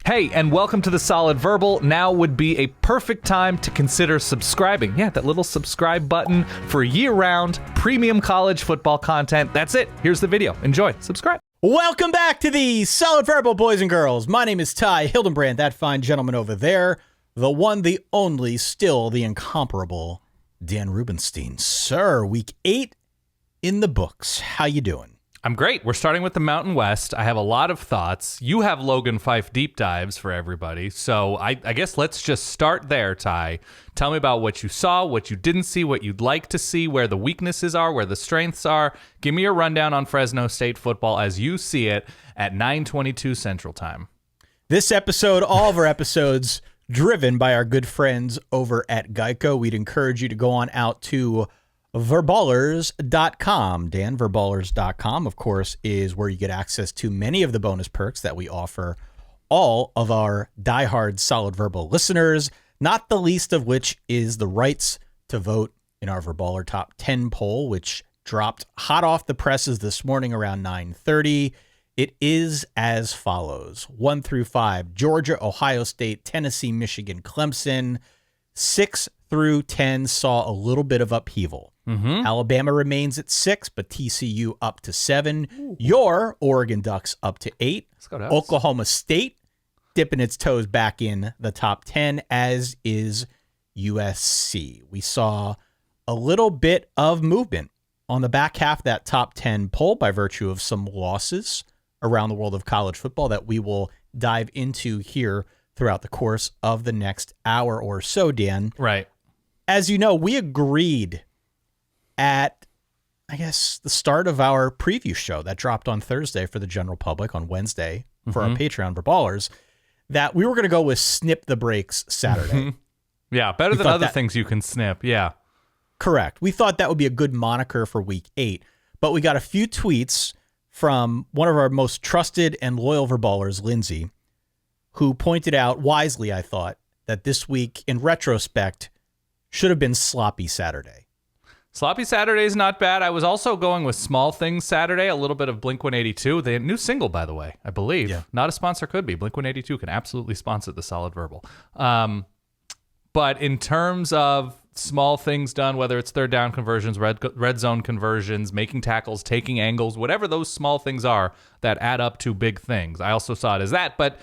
Hey, and welcome to the Solid Verbal. Now would be a perfect time to consider subscribing. Yeah, that little subscribe button for year-round premium college football content. That's it. Here's the video. Enjoy. Subscribe. Welcome back to the Solid Verbal, boys and girls. My name is Ty Hildenbrand, that fine gentleman over there. The one, the only, still the incomparable Dan Rubenstein. Sir, week 8 in the books. How you doing? I'm great. We're starting with the Mountain West. I have a lot of thoughts. You have Logan Fife deep dives for everybody. So I guess let's just start there, Ty. Tell me about what you saw, what you didn't see, what you'd like to see, where the weaknesses are, where the strengths are. Give me a rundown on Fresno State football as you see it at 9:22 Central Time. This episode, all of our episodes, driven by our good friends over at Geico. We'd encourage you to go on out to verballers.com. Dan, verballers.com, of course, is where you get access to many of the bonus perks that we offer all of our diehard Solid Verbal listeners, not the least of which is the rights to vote in our Verballer Top 10 poll, which dropped hot off the presses this morning around 9:30. It is as follows: 1 through 5, Georgia, Ohio State, Tennessee, Michigan, Clemson. 6 through 10 saw a little bit of upheaval. Alabama remains at 6, but TCU up to 7. Ooh. Your Oregon Ducks up to 8. Oklahoma State dipping its toes back in the top 10, as is USC. We saw a little bit of movement on the back half of that top 10 poll by virtue of some losses around the world of college football that we will dive into here throughout the course of the next hour or so, Dan. Right. As you know, we agreed at, I guess, the start of our preview show that dropped on Thursday for the general public, on Wednesday for our Patreon Verballers, that we were going to go with Snip the Breaks Saturday. Yeah, better than other things you can snip. Yeah. Correct. We thought that would be a good moniker for week 8, but we got a few tweets from one of our most trusted and loyal Verballers, Lindsay, who pointed out wisely, I thought, that this week, in retrospect, should have been Sloppy Saturday. Sloppy Saturday is not bad. I was also going with Small Things Saturday, a little bit of Blink-182. The new single, by the way, I believe. Yeah. Not a sponsor, could be. Blink-182 can absolutely sponsor the Solid Verbal. But in terms of small things done, whether it's third down conversions, red zone conversions, making tackles, taking angles, whatever those small things are that add up to big things. I also saw it as that, but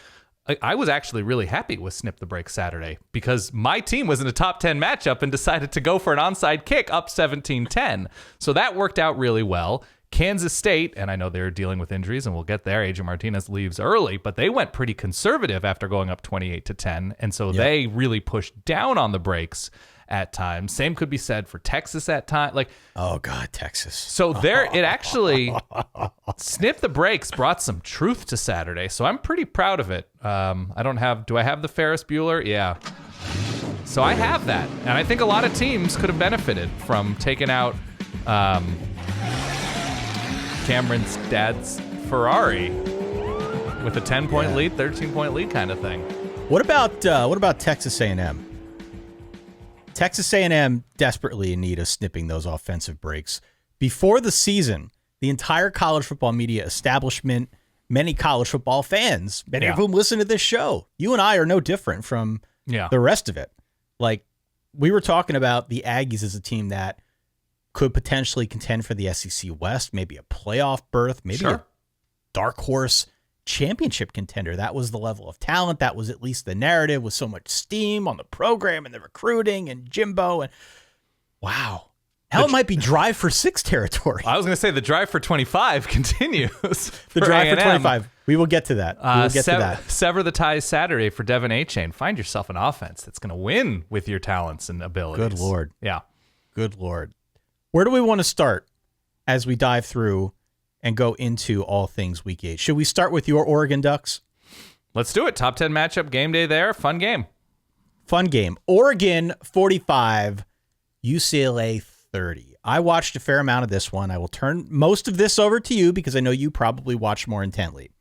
I was actually really happy with Snip the Break Saturday because my team was in a top 10 matchup and decided to go for an onside kick up 17-10. So that worked out really well. Kansas State, and I know they're dealing with injuries, and we'll get there. Adrian Martinez leaves early, but they went pretty conservative after going up 28-10, and so they really pushed down on the brakes at times. Same could be said for Texas at times. Oh God, Texas. So it actually Snip the Breaks brought some truth to Saturday. So I'm pretty proud of it. Do I have the Ferris Bueller? Yeah. So I have that. And I think a lot of teams could have benefited from taking out Cameron's dad's Ferrari with a 10-point lead, 13-point lead kind of thing. What about Texas A&M? Texas A&M desperately in need of snipping those offensive breaks. Before the season, the entire college football media establishment, many college football fans, many of whom listen to this show, you and I are no different from the rest of it. We were talking about the Aggies as a team that could potentially contend for the SEC West, maybe a playoff berth, maybe a dark horse championship contender. That was the level of talent. That was at least the narrative, with so much steam on the program and the recruiting and Jimbo. And wow. Now it might be drive for 6 territory. I was going to say the drive for 25 continues. The drive for 25. We will get to that. Sever the ties Saturday for Devin A-Chain. Find yourself an offense that's going to win with your talents and abilities. Good Lord. Yeah. Good Lord. Where do we want to start as we dive through and go into all things week 8? Should we start with your Oregon Ducks? Let's do it. Top 10 matchup, game day there. Fun game. Oregon 45, UCLA 30. I watched a fair amount of this one. I will turn most of this over to you because I know you probably watched more intently.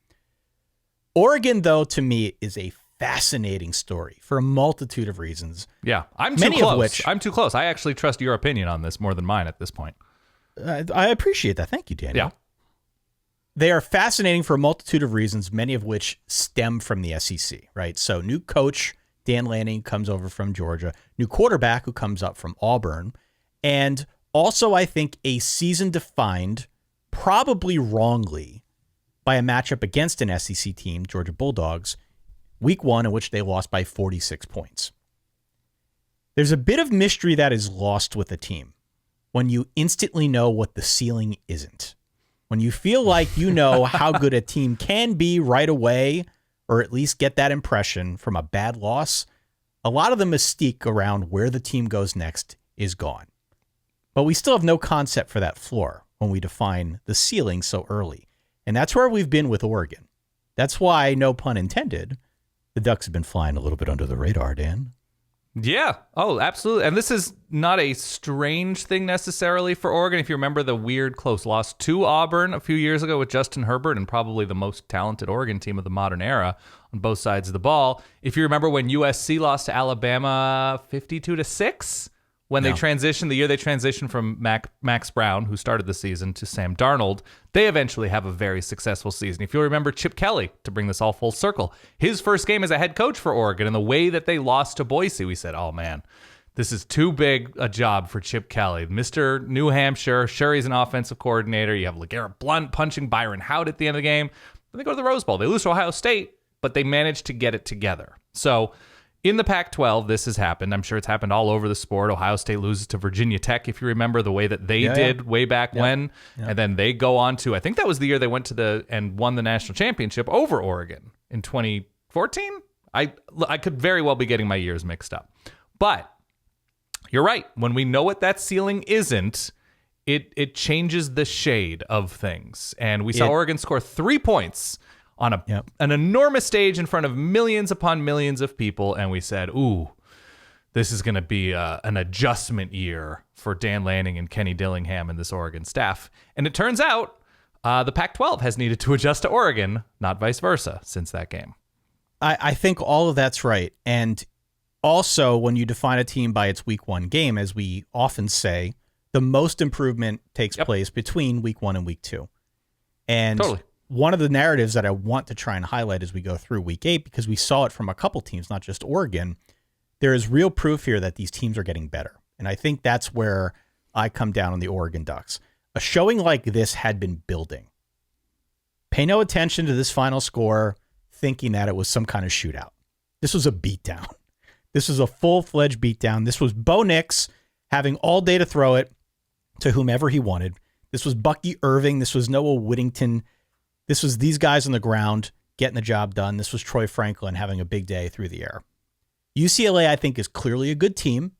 Oregon, though, to me, is a fascinating story for a multitude of reasons. Yeah, I'm too close. I actually trust your opinion on this more than mine at this point. I appreciate that. Thank you, Daniel. Yeah. They are fascinating for a multitude of reasons, many of which stem from the SEC, right? So new coach, Dan Lanning, comes over from Georgia. New quarterback who comes up from Auburn. And also, I think, a season defined, probably wrongly, by a matchup against an SEC team, Georgia Bulldogs, week 1, in which they lost by 46 points. There's a bit of mystery that is lost with a team when you instantly know what the ceiling isn't. When you feel like you know how good a team can be right away, or at least get that impression from a bad loss, a lot of the mystique around where the team goes next is gone. But we still have no concept for that floor when we define the ceiling so early. And that's where we've been with Oregon. That's why, no pun intended, the Ducks have been flying a little bit under the radar, Dan. Yeah. Oh, absolutely. And this is not a strange thing necessarily for Oregon. If you remember the weird close loss to Auburn a few years ago with Justin Herbert and probably the most talented Oregon team of the modern era on both sides of the ball. If you remember when USC lost to Alabama 52-6, when they transitioned, the year they transitioned from Max Brown, who started the season, to Sam Darnold, they eventually have a very successful season. If you'll remember Chip Kelly, to bring this all full circle, his first game as a head coach for Oregon, and the way that they lost to Boise, we said, oh man, this is too big a job for Chip Kelly. Mr. New Hampshire, sure, he's an offensive coordinator. You have LeGarrette Blount punching Byron Howard at the end of the game. Then they go to the Rose Bowl. They lose to Ohio State, but they managed to get it together. So in the Pac-12, this has happened. I'm sure it's happened all over the sport. Ohio State loses to Virginia Tech, if you remember the way that they did way back when. And then they go on to, I think that was the year they went to and won the national championship over Oregon in 2014. I could very well be getting my years mixed up. But you're right. When we know what that ceiling isn't, it changes the shade of things. And we saw Oregon score 3 points on an enormous stage in front of millions upon millions of people, and we said, ooh, this is going to be an adjustment year for Dan Lanning and Kenny Dillingham and this Oregon staff. And it turns out the Pac-12 has needed to adjust to Oregon, not vice versa, since that game. I think all of that's right. And also, when you define a team by its week 1 game, as we often say, the most improvement takes place between week 1 and week 2. And totally. One of the narratives that I want to try and highlight as we go through week 8, because we saw it from a couple teams, not just Oregon, there is real proof here that these teams are getting better. And I think that's where I come down on the Oregon Ducks. A showing like this had been building. Pay no attention to this final score thinking that it was some kind of shootout. This was a beatdown. This was a full-fledged beatdown. This was Bo Nix having all day to throw it to whomever he wanted. This was Bucky Irving. This was Noah Whittington. This was these guys on the ground getting the job done. This was Troy Franklin having a big day through the air. UCLA, I think, is clearly a good team.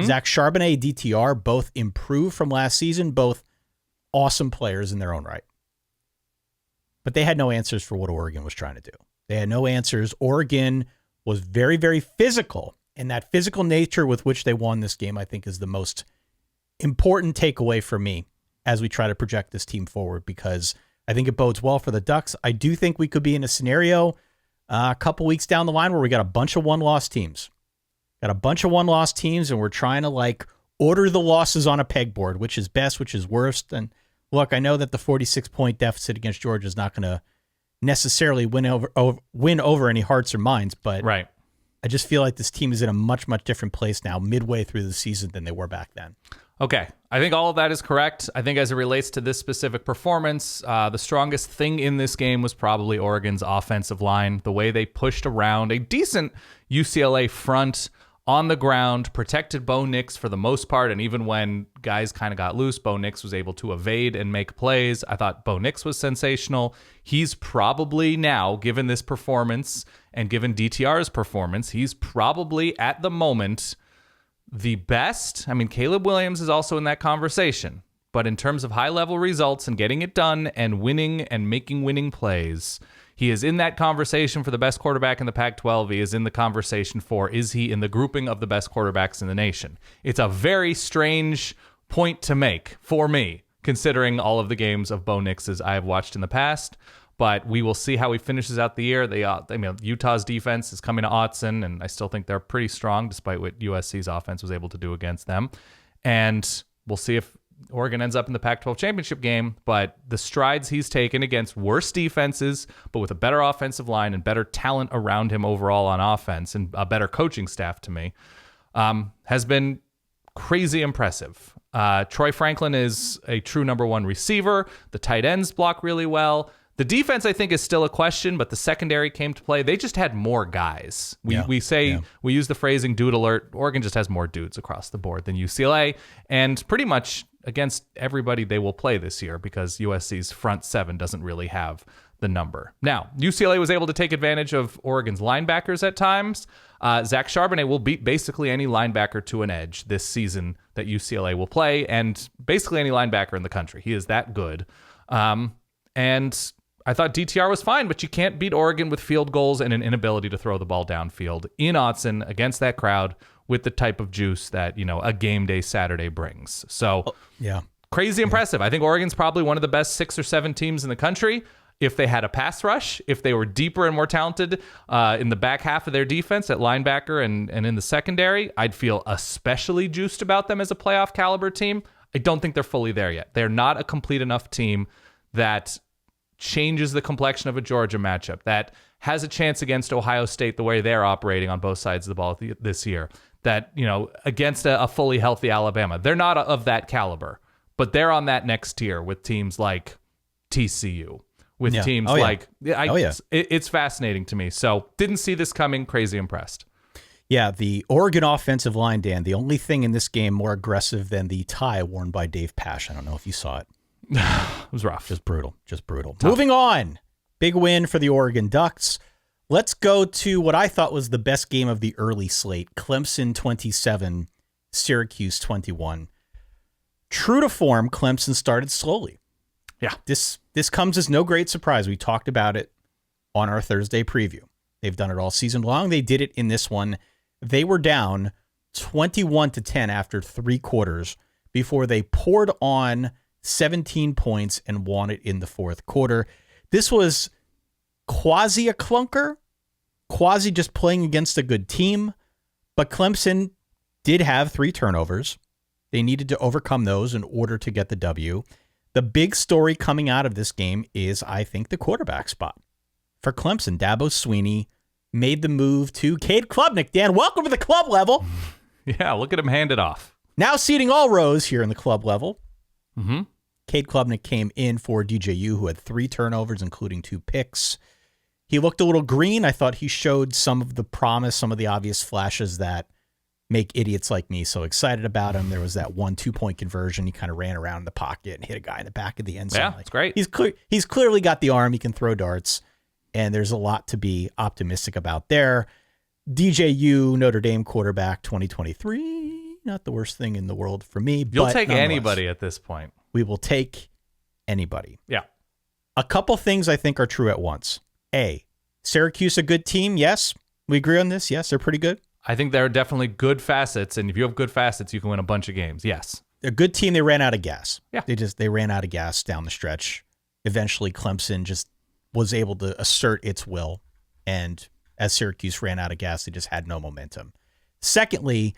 Zach Charbonnet, DTR, both improved from last season, both awesome players in their own right. But they had no answers for what Oregon was trying to do. They had no answers. Oregon was very, very physical, and that physical nature with which they won this game, I think, is the most important takeaway for me as we try to project this team forward, because I think it bodes well for the Ducks. I do think we could be in a scenario a couple weeks down the line where we got a bunch of one-loss teams. Got a bunch of one-loss teams, and we're trying to order the losses on a pegboard, which is best, which is worst. And look, I know that the 46-point deficit against Georgia is not going to necessarily win over any hearts or minds, but right. I just feel like this team is in a much, much different place now midway through the season than they were back then. Okay, I think all of that is correct. I think as it relates to this specific performance, the strongest thing in this game was probably Oregon's offensive line. The way they pushed around a decent UCLA front on the ground, protected Bo Nix for the most part, and even when guys kind of got loose, Bo Nix was able to evade and make plays. I thought Bo Nix was sensational. He's probably now, given this performance and given DTR's performance, he's probably at the moment the best. I mean, Caleb Williams is also in that conversation, but in terms of high-level results and getting it done and winning and making winning plays, he is in that conversation for the best quarterback in the Pac-12. He is in the conversation for, is he in the grouping of the best quarterbacks in the nation? It's a very strange point to make for me, considering all of the games of Bo Nix's I have watched in the past. But we will see how he finishes out the year. Utah's defense is coming to Autzen, and I still think they're pretty strong, despite what USC's offense was able to do against them. And we'll see if Oregon ends up in the Pac-12 championship game, but the strides he's taken against worse defenses, but with a better offensive line and better talent around him overall on offense and a better coaching staff to me, has been crazy impressive. Troy Franklin is a true number one receiver. The tight ends block really well. The defense, I think, is still a question, but the secondary came to play. They just had more guys. We use the phrasing dude alert. Oregon just has more dudes across the board than UCLA, and pretty much against everybody they will play this year because USC's front seven doesn't really have the number. Now, UCLA was able to take advantage of Oregon's linebackers at times. Zach Charbonnet will beat basically any linebacker to an edge this season that UCLA will play, and basically any linebacker in the country. He is that good. And I thought DTR was fine, but you can't beat Oregon with field goals and an inability to throw the ball downfield in Autzen against that crowd with the type of juice that, a game day Saturday brings. So, crazy impressive. I think Oregon's probably one of the best 6 or 7 teams in the country. If they had a pass rush, if they were deeper and more talented in the back half of their defense at linebacker and in the secondary, I'd feel especially juiced about them as a playoff caliber team. I don't think they're fully there yet. They're not a complete enough team that changes the complexion of a Georgia matchup, that has a chance against Ohio State the way they're operating on both sides of the ball this year, that, against a fully healthy Alabama. They're not of that caliber, but they're on that next tier with teams like TCU, with teams it's fascinating to me. So didn't see this coming, crazy impressed. Yeah, the Oregon offensive line, Dan, the only thing in this game more aggressive than the tie worn by Dave Pasch. I don't know if you saw it. It was rough. Just brutal. Tough. Moving on. Big win for the Oregon Ducks. Let's go to what I thought was the best game of the early slate. Clemson 27, Syracuse 21. True to form, Clemson started slowly. Yeah. This comes as no great surprise. We talked about it on our Thursday preview. They've done it all season long. They did it in this one. They were down 21-10 after 3 quarters before they poured on 17 points and won it in the fourth quarter. This was quasi a clunker, quasi just playing against a good team, but Clemson did have 3 turnovers. They needed to overcome those in order to get the W. The big story coming out of this game is, I think, the quarterback spot. For Clemson, Dabo Swinney made the move to Cade Klubnik. Dan, welcome to the Klub Level. Yeah, look at him hand it off. Now seating all rows here in the Klub Level. Mm-hmm. Cade Klubnik came in for DJU, who had 3 turnovers, including 2 picks. He looked a little green. I thought he showed some of the promise, some of the obvious flashes that make idiots like me so excited about him. There was that 1 2-point conversion. He kind of ran around in the pocket and hit a guy in the back of the end zone. Yeah, it's great. He's clearly got the arm. He can throw darts, and there's a lot to be optimistic about there. DJU, Notre Dame quarterback 2023, not the worst thing in the world for me. You'll take anybody at this point. We will take anybody. Yeah. A couple things I think are true at once. A, Syracuse a good team? Yes. We agree on this? Yes, they're pretty good. I think there are definitely good facets, and if you have good facets, you can win a bunch of games. Yes. They're a good team. They ran out of gas. Yeah. They ran out of gas down the stretch. Eventually, Clemson just was able to assert its will, and as Syracuse ran out of gas, they just had no momentum. Secondly,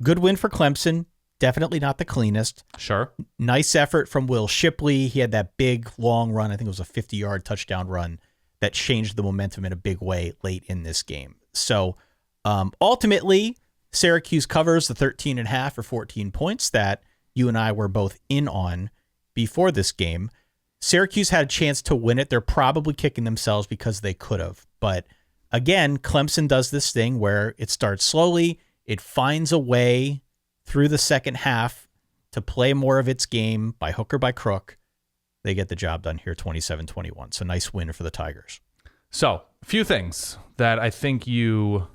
good win for Clemson. Definitely not the cleanest. Sure. Nice effort from Will Shipley. He had that big, long run. I think it was a 50-yard touchdown run that changed the momentum in a big way late in this game. So ultimately, Syracuse covers the 13.5 or 14 points that you and I were both in on before this game. Syracuse had a chance to win it. They're probably kicking themselves because they could have. But again, Clemson does this thing where it starts slowly. It finds a way through the second half to play more of its game by hook or by crook. They get the job done here 27-21. So nice win for the Tigers. So a few things that I think you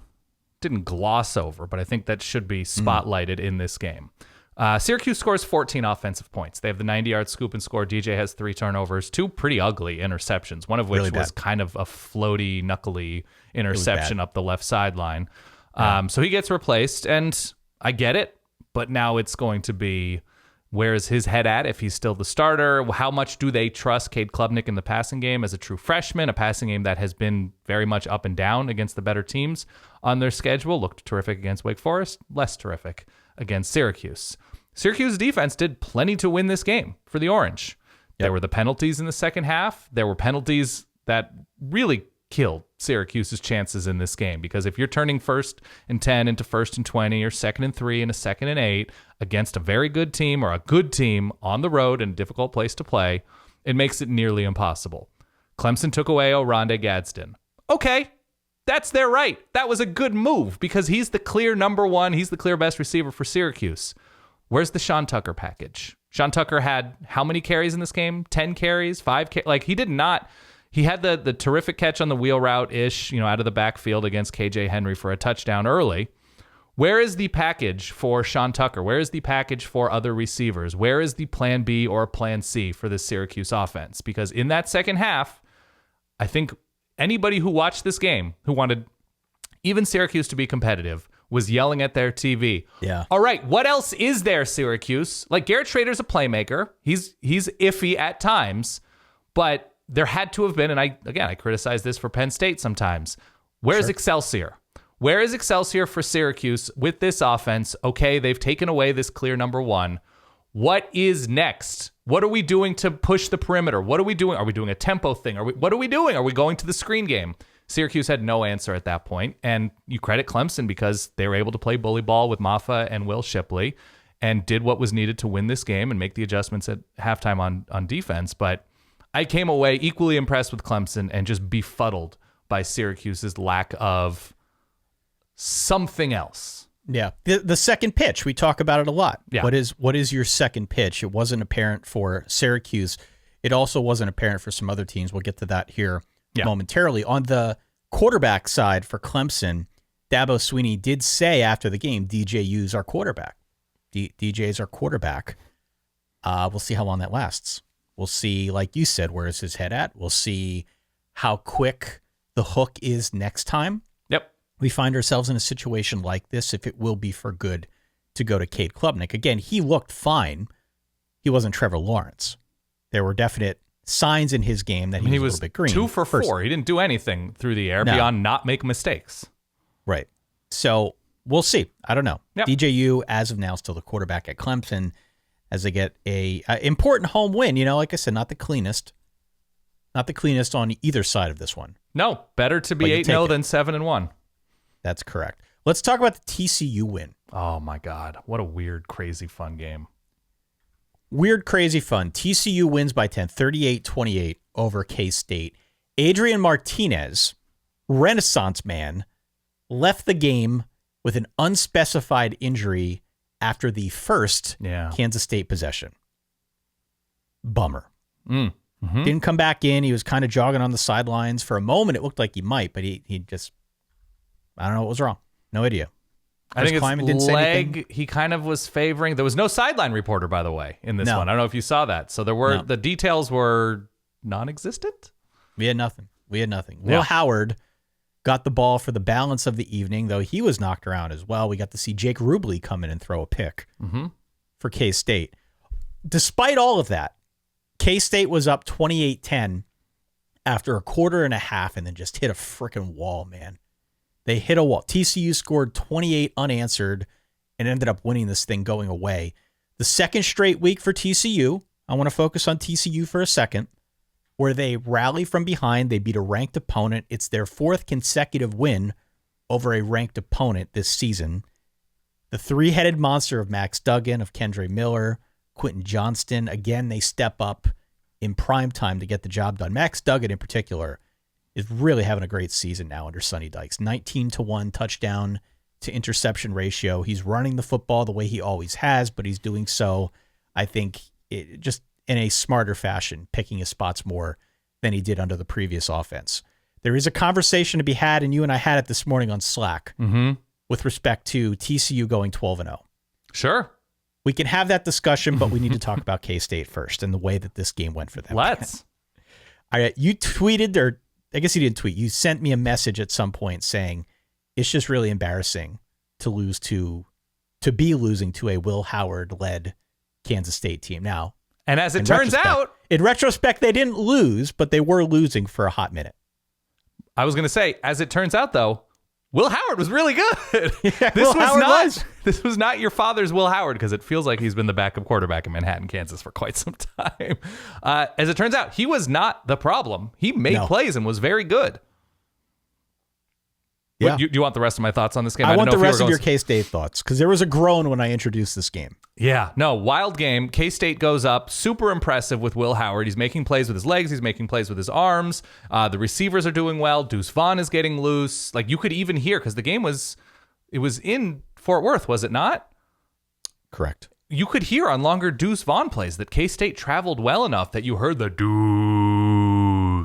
didn't gloss over, but I think that should be spotlighted in this game. Syracuse scores 14 offensive points. They have the 90-yard scoop and score. DJ has 3 turnovers, 2 pretty ugly interceptions, one of which was kind of a floaty, knuckly interception up the left sideline. Yeah. So he gets replaced, and I get it. But now it's going to be, where is his head at if he's still the starter? How much do they trust Cade Klubnik in the passing game as a true freshman, a passing game that has been very much up and down against the better teams on their schedule? Looked terrific against Wake Forest, less terrific against Syracuse. Syracuse defense did plenty to win this game for the Orange. There were the penalties in the second half. There were penalties that really killed Syracuse's chances in this game, because if you're turning 1st and 10 into 1st and 20 or 2nd and 3 into 2nd and 8 against a very good team or a good team on the road in a difficult place to play, it makes it nearly impossible. Clemson took away Oronde Gadsden. Okay, that's their right. That was a good move because he's the clear number one. He's the clear best receiver for Syracuse. Where's the Sean Tucker package? Sean Tucker had how many carries in this game? 10 carries? 5 carries? Like, he did not... He had the terrific catch on the wheel route-ish, out of the backfield against KJ Henry for a touchdown early. Where is the package for Sean Tucker? Where is the package for other receivers? Where is the plan B or plan C for the Syracuse offense? Because in that second half, I think anybody who watched this game, who wanted even Syracuse to be competitive, was yelling at their TV. Yeah. All right, what else is there, Syracuse? Like, Garrett Schrader's a playmaker. He's iffy at times, but there had to have been, and I criticize this for Penn State sometimes. Where's Excelsior? Where is Excelsior for Syracuse with this offense? Okay, they've taken away this clear number one. What is next? What are we doing to push the perimeter? What are we doing? Are we doing a tempo thing? What are we doing? Are we going to the screen game? Syracuse had no answer at that point, and you credit Clemson because they were able to play bully ball with Maffa and Will Shipley and did what was needed to win this game and make the adjustments at halftime on defense. But I came away equally impressed with Clemson and just befuddled by Syracuse's lack of something else. Yeah. The second pitch, we talk about it a lot. Yeah. What is your second pitch? It wasn't apparent for Syracuse. It also wasn't apparent for some other teams. We'll get to that here momentarily. On the quarterback side for Clemson, Dabo Swinney did say after the game, DJU's our quarterback. DJ's our quarterback. We'll see how long that lasts. We'll see, like you said, where is his head at? We'll see how quick the hook is next time. Yep. We find ourselves in a situation like this, if it will be for good to go to Cade Klubnik. Again, he looked fine. He wasn't Trevor Lawrence. There were definite signs in his game that he was a little bit green. 2 for 4. He didn't do anything through the air beyond not make mistakes. Right. So we'll see. I don't know. Yep. DJU, as of now, still the quarterback at Clemson, as they get a important home win. Like I said, not the cleanest on either side of this one. No, better to be 8-0 than 7-1. That's correct. Let's talk about the TCU win. Oh my God. What a weird, crazy, fun game. Weird, crazy fun. TCU wins by 10, 38-28 over K-State. Adrian Martinez, Renaissance man, left the game with an unspecified injury after the first Kansas State possession. Bummer. Mm-hmm. Didn't come back in. He was kind of jogging on the sidelines. For a moment, it looked like he might, but he just, I don't know what was wrong. No idea. I think his leg, he kind of was favoring. There was no sideline reporter, by the way, in this one. I don't know if you saw that. So the details were non-existent. We had nothing. Yeah. Will Howard got the ball for the balance of the evening, though he was knocked around as well. We got to see Jake Rubley come in and throw a pick for K-State. Despite all of that, K-State was up 28-10 after a quarter and a half and then just hit a freaking wall, man. They hit a wall. TCU scored 28 unanswered and ended up winning this thing going away. The second straight week for TCU, I want to focus on TCU for a second, where they rally from behind. They beat a ranked opponent. It's their 4th consecutive win over a ranked opponent this season. The 3-headed monster of Max Duggan, of Kendre Miller, Quentin Johnston, again, they step up in prime time to get the job done. Max Duggan in particular is really having a great season now under Sonny Dykes. 19-1 touchdown to interception ratio. He's running the football the way he always has, but he's doing so, I think, just in a smarter fashion, picking his spots more than he did under the previous offense. There is a conversation to be had, and you and I had it this morning on Slack, with respect to TCU going 12-0. Sure. We can have that discussion, but we need to talk about K-State first and the way that this game went for them. Let's. All right, you tweeted, or I guess you didn't tweet. You sent me a message at some point saying it's just really embarrassing to be losing to a Will Howard-led Kansas State team. Now, and as it turns out, in retrospect, they didn't lose, but they were losing for a hot minute. I was going to say, as it turns out, though, Will Howard was really good. Yeah, This was not your father's Will Howard, because it feels like he's been the backup quarterback in Manhattan, Kansas for quite some time. As it turns out, he was not the problem. He made plays and was very good. Yeah. Do you want the rest of my thoughts on this game? I want the rest of your K-State thoughts, because there was a groan when I introduced this game. Yeah, no, wild game. K-State goes up, super impressive with Will Howard. He's making plays with his legs. He's making plays with his arms. The receivers are doing well. Deuce Vaughn is getting loose. Like, you could even hear, because the game was in Fort Worth, was it not? Correct. You could hear on longer Deuce Vaughn plays that K-State traveled well enough that you heard the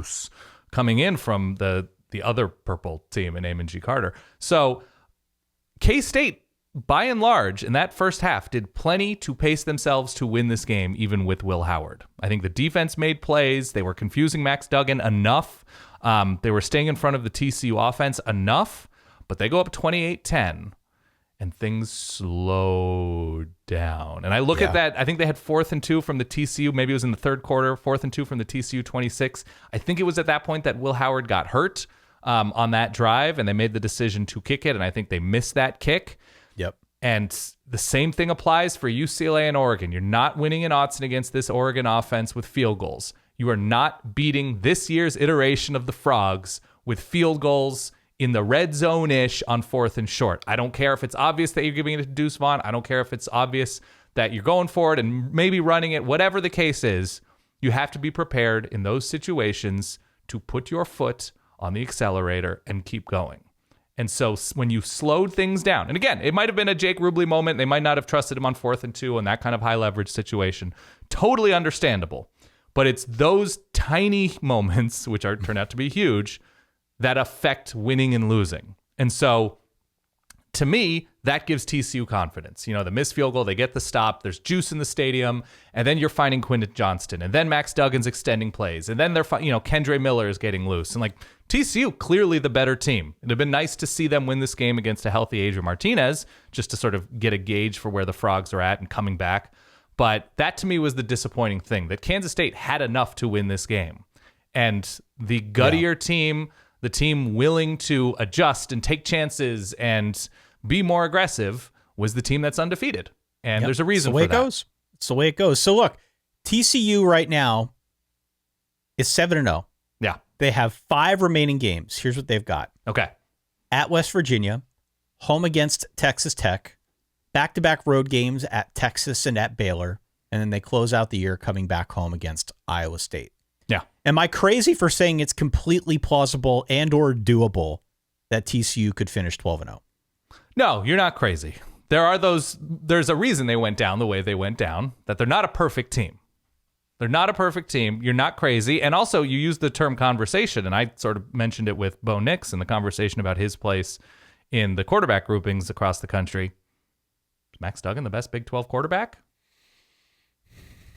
Deuce coming in from the other purple team in Amon G. Carter. So K-State, by and large, in that first half, did plenty to pace themselves to win this game, even with Will Howard. I think the defense made plays. They were confusing Max Duggan enough. They were staying in front of the TCU offense enough, but they go up 28-10, and things slow down. And I look at that. I think they had 4th and 2 from the TCU. Maybe it was in the third quarter, 4th and 2 from the TCU 26. I think it was at that point that Will Howard got hurt on that drive, and they made the decision to kick it, and I think they missed that kick. Yep. And the same thing applies for UCLA and Oregon. You're not winning in Autzen against this Oregon offense with field goals. You are not beating this year's iteration of the Frogs with field goals in the red zone-ish on 4th and short. I don't care if it's obvious that you're giving it to Deuce Vaughn. I don't care if it's obvious that you're going for it and maybe running it. Whatever the case is, you have to be prepared in those situations to put your foot on the accelerator and keep going. And so when you slowed things down, and again, it might have been a Jake Rubley moment. They might not have trusted him on 4th and 2 and that kind of high leverage situation. Totally understandable. But it's those tiny moments, which turn out to be huge, that affect winning and losing. And so to me, that gives TCU confidence. You know, the missed field goal, they get the stop, there's juice in the stadium, and then you're finding Quinton Johnston, and then Max Duggan's extending plays, and then Kendre Miller is getting loose. And like, TCU, clearly the better team. It'd have been nice to see them win this game against a healthy Adrian Martinez, just to sort of get a gauge for where the Frogs are at and coming back. But that to me was the disappointing thing, that Kansas State had enough to win this game. And the guttier team, the team willing to adjust and take chances and be more aggressive, was the team that's undefeated. And there's a reason for that. It's the way it goes. So look, TCU right now is 7-0. Yeah. They have 5 remaining games. Here's what they've got. Okay. At West Virginia, home against Texas Tech, back-to-back road games at Texas and at Baylor, and then they close out the year coming back home against Iowa State. Yeah. Am I crazy for saying it's completely plausible and or doable that TCU could finish 12-0? No, you're not crazy. There's a reason they went down the way they went down, that they're not a perfect team. They're not a perfect team. You're not crazy. And also, you used the term conversation, and I sort of mentioned it with Bo Nix in the conversation about his place in the quarterback groupings across the country. Is Max Duggan the best Big 12 quarterback?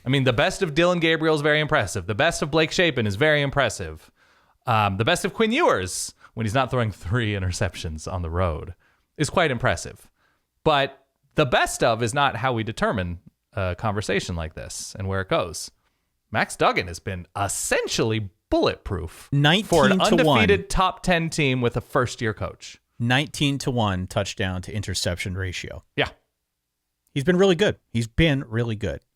I mean, the best of Dylan Gabriel is very impressive. The best of Blake Shapen is very impressive. The best of Quinn Ewers, when he's not throwing 3 interceptions on the road, is quite impressive. But the best of is not how we determine a conversation like this and where it goes. Max Duggan has been essentially bulletproof 19 for an to undefeated 1. top 10 team with a first-year coach. 19-1 touchdown to interception ratio. Yeah. He's been really good.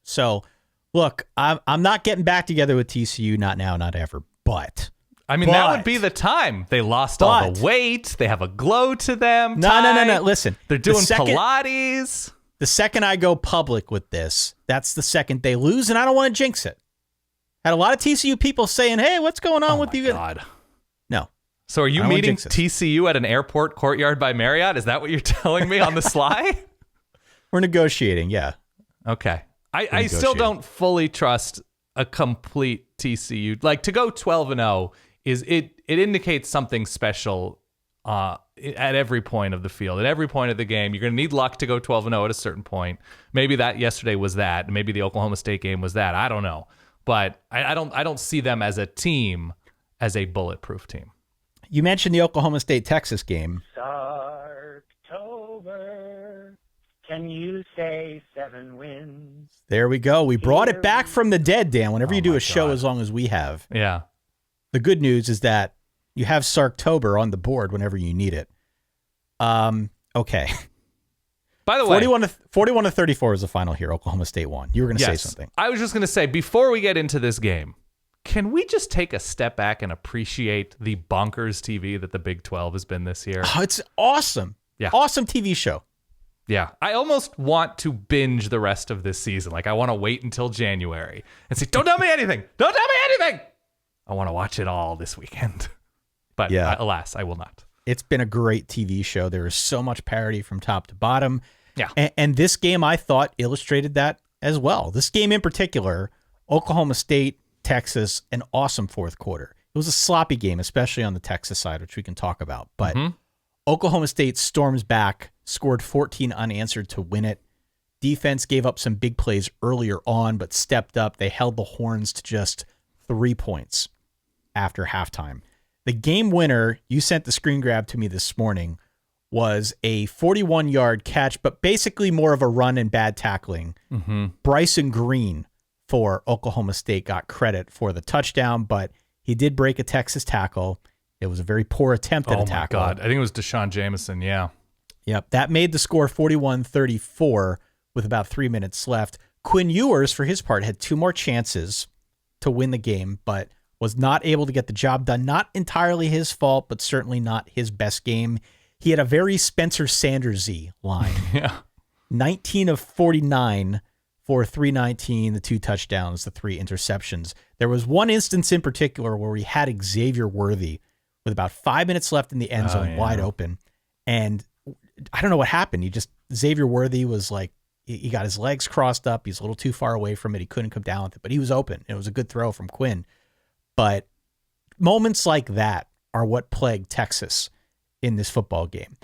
So, look, I'm not getting back together with TCU, not now, not ever, but... that would be the time. They lost all the weight. They have a glow to them. No. Listen. They're doing Pilates. The second I go public with this, that's the second they lose, and I don't want to jinx it. Had a lot of TCU people saying, hey, what's going on with you? God. No. So are you meeting TCU at an airport courtyard by Marriott? Is that what you're telling me on the sly? We're negotiating, yeah. Okay. I still don't fully trust a complete TCU. Like, to go 12-0 is it indicates something special at every point of the field, at every point of the game. You're going to need luck to go 12-0 at a certain point. Maybe that yesterday was that. Maybe the Oklahoma State game was that. I don't know. But I don't see them as a team, as a bulletproof team. You mentioned the Oklahoma State-Texas game. October, can you say 7 wins? There we go. We brought it back from the dead, Dan, whenever you do a show as long as we have. Yeah. The good news is that you have Sarktober on the board whenever you need it. Okay. By the way, 41 to 34 is the final here. Oklahoma State won. You were going to say something. I was just going to say, before we get into this game, can we just take a step back and appreciate the bonkers TV that the Big 12 has been this year? Oh, it's awesome. Yeah. Awesome TV show. Yeah. I almost want to binge the rest of this season. Like, I want to wait until January and say, don't tell me anything. Don't tell me anything. I want to watch it all this weekend. But alas, I will not. It's been a great TV show. There is so much parody from top to bottom. Yeah. And this game, I thought, illustrated that as well. This game in particular, Oklahoma State, Texas, an awesome fourth quarter. It was a sloppy game, especially on the Texas side, which we can talk about. But Oklahoma State storms back, scored 14 unanswered to win it. Defense gave up some big plays earlier on, but stepped up. They held the Horns to just 3 points after halftime. The game winner, you sent the screen grab to me this morning, was a 41-yard catch, but basically more of a run and bad tackling. Bryson Green for Oklahoma State got credit for the touchdown, but he did break a Texas tackle. It was a very poor attempt at a tackle. Oh, my God. I think it was Deshaun Jameson, yeah. Yep, that made the score 41-34 with about 3 minutes left. Quinn Ewers, for his part, had 2 more chances to win the game, but was not able to get the job done. Not entirely his fault, but certainly not his best game. He had a very Spencer Sanders-y line. 19 of 49 for 319, the 2 touchdowns, the 3 interceptions. There was one instance in particular where we had Xavier Worthy with about 5 minutes left in the end zone, wide open. And I don't know what happened. Xavier Worthy was like, he got his legs crossed up. He's a little too far away from it. He couldn't come down with it, but he was open. It was a good throw from Quinn. But moments like that are what plagued Texas in this football game.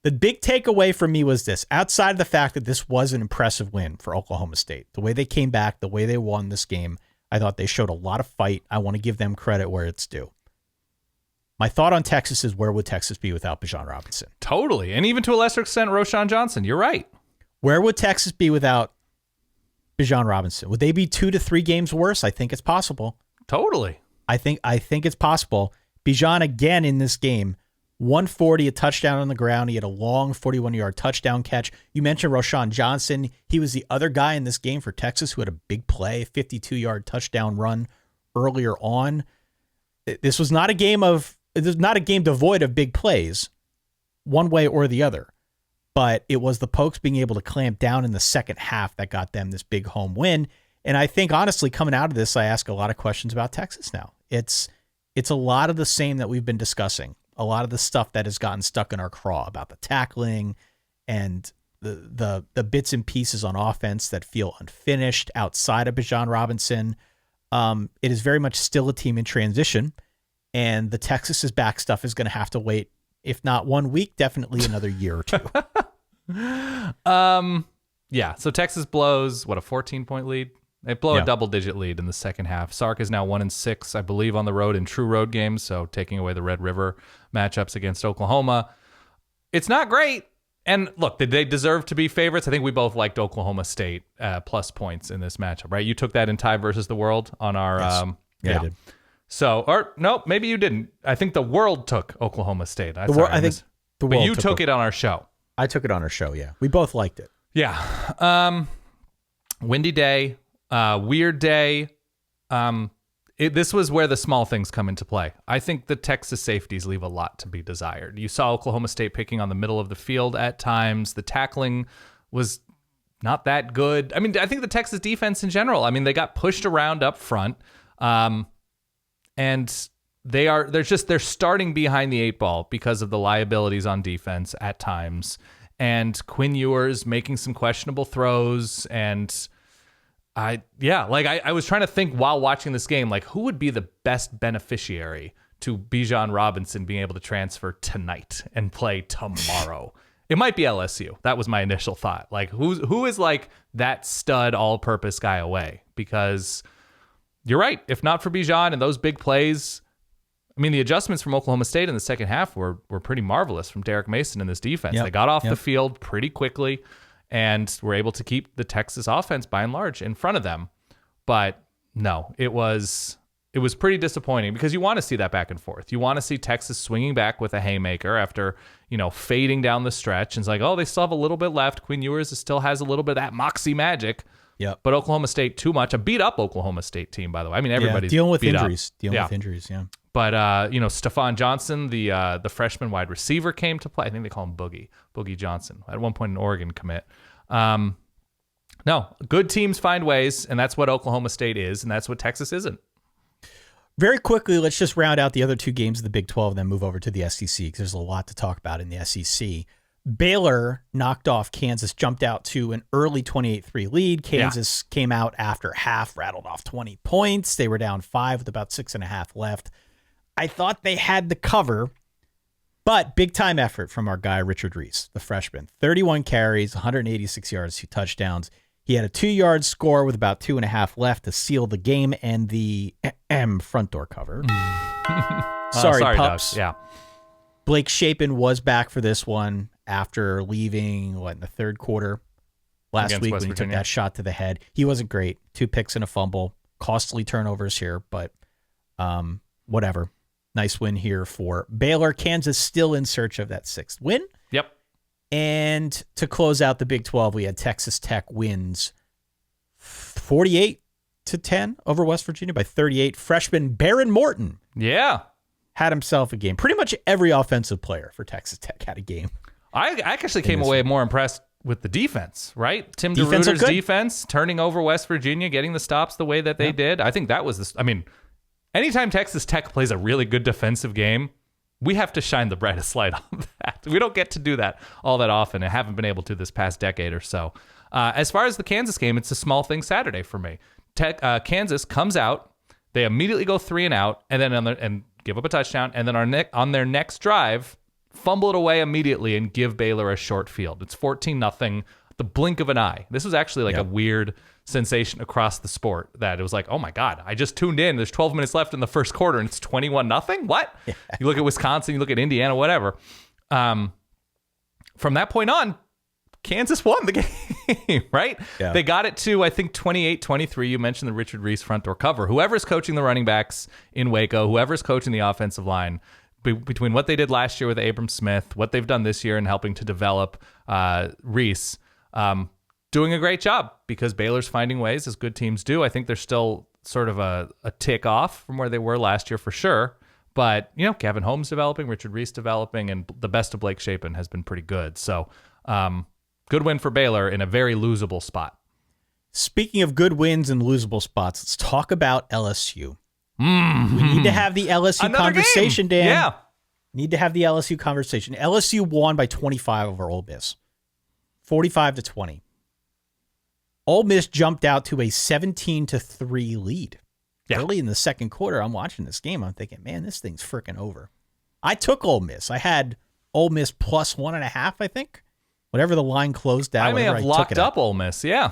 The big takeaway for me was this: outside of the fact that this was an impressive win for Oklahoma State, the way they came back, the way they won this game, I thought they showed a lot of fight. I want to give them credit where it's due. My thought on Texas is, where would Texas be without Bijan Robinson? Totally. And even to a lesser extent, Roschon Johnson. You're right. Where would Texas be without Bijan Robinson? Would they be 2 to 3 games worse? I think it's possible. Totally. I think it's possible. Bijan again in this game, 140, a touchdown on the ground. He had a long 41-yard touchdown catch. You mentioned Roschon Johnson. He was the other guy in this game for Texas who had a big play, 52-yard touchdown run earlier on. This was not a game devoid of big plays, one way or the other. But it was the Pokes being able to clamp down in the second half that got them this big home win. And I think, honestly, coming out of this, I ask a lot of questions about Texas now. It's a lot of the same that we've been discussing. A lot of the stuff that has gotten stuck in our craw about the tackling and the bits and pieces on offense that feel unfinished outside of Bijan Robinson. It is very much still a team in transition, and the Texas is back stuff is going to have to wait, if not 1 week, definitely another year or 2. Yeah. So Texas blows a 14-point lead. They blow a double-digit lead in the second half. Sark is now 1-6, I believe, on the road in true road games. So taking away the Red River matchups against Oklahoma, it's not great. And look, did they deserve to be favorites? I think we both liked Oklahoma State plus points in this matchup, right? You took that in Tie versus the World on our yes. I did. So, or no, maybe you didn't. I think the World took Oklahoma State. I think the World, but you took it on our show. I took it on our show. Yeah, we both liked it. Yeah. Windy day, weird day. This was where the small things come into play. I think the Texas safeties leave a lot to be desired. You saw Oklahoma State picking on the middle of the field at times. The tackling was not that good. I mean, I think the Texas defense in general, I mean, they got pushed around up front. And they're starting behind the 8 ball because of the liabilities on defense at times. And Quinn Ewers making some questionable throws. And I was trying to think while watching this game, like, who would be the best beneficiary to Bijan Robinson being able to transfer tonight and play tomorrow? It might be LSU. That was my initial thought. Like, who is like that stud all-purpose guy away? Because you're right. If not for Bijan and those big plays, I mean, the adjustments from Oklahoma State in the second half were pretty marvelous from Derek Mason in this defense. They got off the field pretty quickly and were able to keep the Texas offense by and large in front of them. But no, it was it was pretty disappointing because you want to see that back and forth. You want to see Texas swinging back with a haymaker after, fading down the stretch. And it's like, oh, they still have a little bit left. Quinn Ewers still has a little bit of that moxie magic. Yeah. But Oklahoma State too much. A beat up Oklahoma State team, by the way. I mean, everybody's dealing with beat injuries. up. Dealing with injuries, yeah. But Stephon Johnson, the freshman wide receiver, came to play. I think they call him Boogie Johnson. At one point, an Oregon commit. No, good teams find ways, and that's what Oklahoma State is, and that's what Texas isn't. Very quickly, let's just round out the other two games of the Big 12 and then move over to the SEC because there's a lot to talk about in the SEC. Baylor knocked off Kansas, jumped out to an early 28-3 lead. Kansas came out after half, rattled off 20 points. They were down 5 with about 6.5 left. I thought they had the cover, but big-time effort from our guy, Richard Rees, the freshman. 31 carries, 186 yards, 2 touchdowns. He had a 2-yard score with about 2.5 left to seal the game and the front door cover. Sorry, pups. Doug. Yeah. Blake Shapen was back for this one after leaving, in the third quarter last Against week West when he Virginia. took that shot to the head. He wasn't great. 2 picks and a fumble. Costly turnovers here, but whatever. Nice win here for Baylor. Kansas still in search of that 6th win. Yep. And to close out the Big 12, we had Texas Tech wins 48-10 over West Virginia by 38. Freshman Baron Morton had himself a game. Pretty much every offensive player for Texas Tech had a game. I actually came away more impressed with the defense, right? Tim Defense DeRuyter's looked good. defense, turning over West Virginia, getting the stops the way that they did. I think that was anytime Texas Tech plays a really good defensive game, we have to shine the brightest light on that. We don't get to do that all that often and haven't been able to this past decade or so. As far as the Kansas game, it's a small thing Saturday for me. Kansas comes out, they immediately go 3 and out, and then and give up a touchdown, and then on their next drive, fumble it away immediately and give Baylor a short field. It's 14-0, the blink of an eye. This was actually a weird sensation across the sport that it was like, oh my God, I just tuned in. There's 12 minutes left in the first quarter and it's 21-0. What? Yeah. You look at Wisconsin, you look at Indiana, whatever. From that point on, Kansas won the game, right? Yeah. They got it to, I think, 28-23. You mentioned the Richard Rees front door cover. Whoever's coaching the running backs in Waco, whoever's coaching the offensive line, between what they did last year with Abram Smith, what they've done this year in helping to develop Rees, doing a great job because Baylor's finding ways, as good teams do. I think they're still sort of a tick off from where they were last year for sure. But, Gavin Holmes developing, Richard Rees developing, and the best of Blake Shapen has been pretty good. So, good win for Baylor in a very losable spot. Speaking of good wins and losable spots, let's talk about LSU. We need to have the LSU conversation, Dan. Yeah. Need to have the LSU conversation. LSU won by 25 over Ole Miss. 45-20. Ole Miss jumped out to a 17-3 lead. Yeah. Early in the second quarter, I'm watching this game. I'm thinking, man, this thing's freaking over. I took Ole Miss. I had Ole Miss plus 1.5, I think. Whatever the line closed out. I may have locked up Ole Miss, yeah.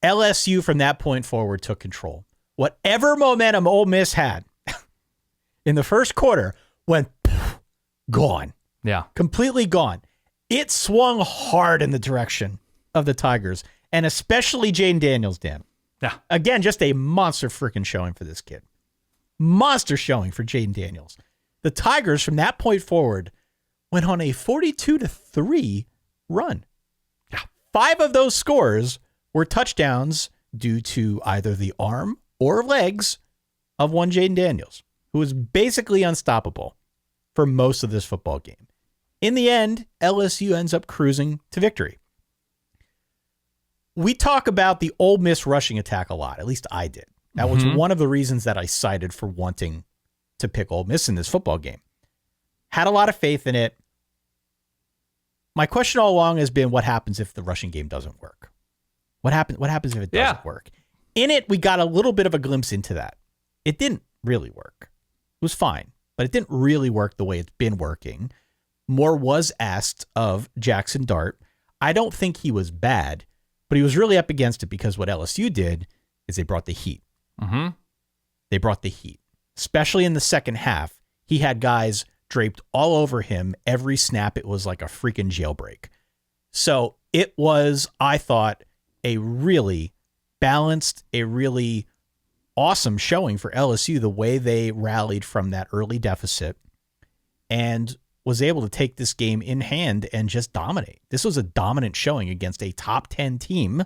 LSU from that point forward took control. Whatever momentum Ole Miss had in the first quarter went gone. Yeah. Completely gone. It swung hard in the direction of the Tigers, and especially Jaden Daniels, Dan. Yeah. Again, just a monster freaking showing for this kid. Monster showing for Jaden Daniels. The Tigers, from that point forward, went on a 42-3 run. Yeah. 5 of those scores were touchdowns due to either the arm or legs of one Jaden Daniels, who was basically unstoppable for most of this football game. In the end, LSU ends up cruising to victory. We talk about the Ole Miss rushing attack a lot. At least I did. That was one of the reasons that I cited for wanting to pick Ole Miss in this football game. Had a lot of faith in it. My question all along has been, what happens if the rushing game doesn't work? What happens if it doesn't work? In it, we got a little bit of a glimpse into that. It didn't really work. It was fine, but it didn't really work the way it's been working. More was asked of Jackson Dart. I don't think he was bad, but he was really up against it because what LSU did is they brought the heat. Mm-hmm. They brought the heat, especially in the second half. He had guys draped all over him. Every snap, it was like a freaking jailbreak. So it was, I thought, a really balanced, a really awesome showing for LSU, the way they rallied from that early deficit and was able to take this game in hand and just dominate. This was a dominant showing against a top 10 team.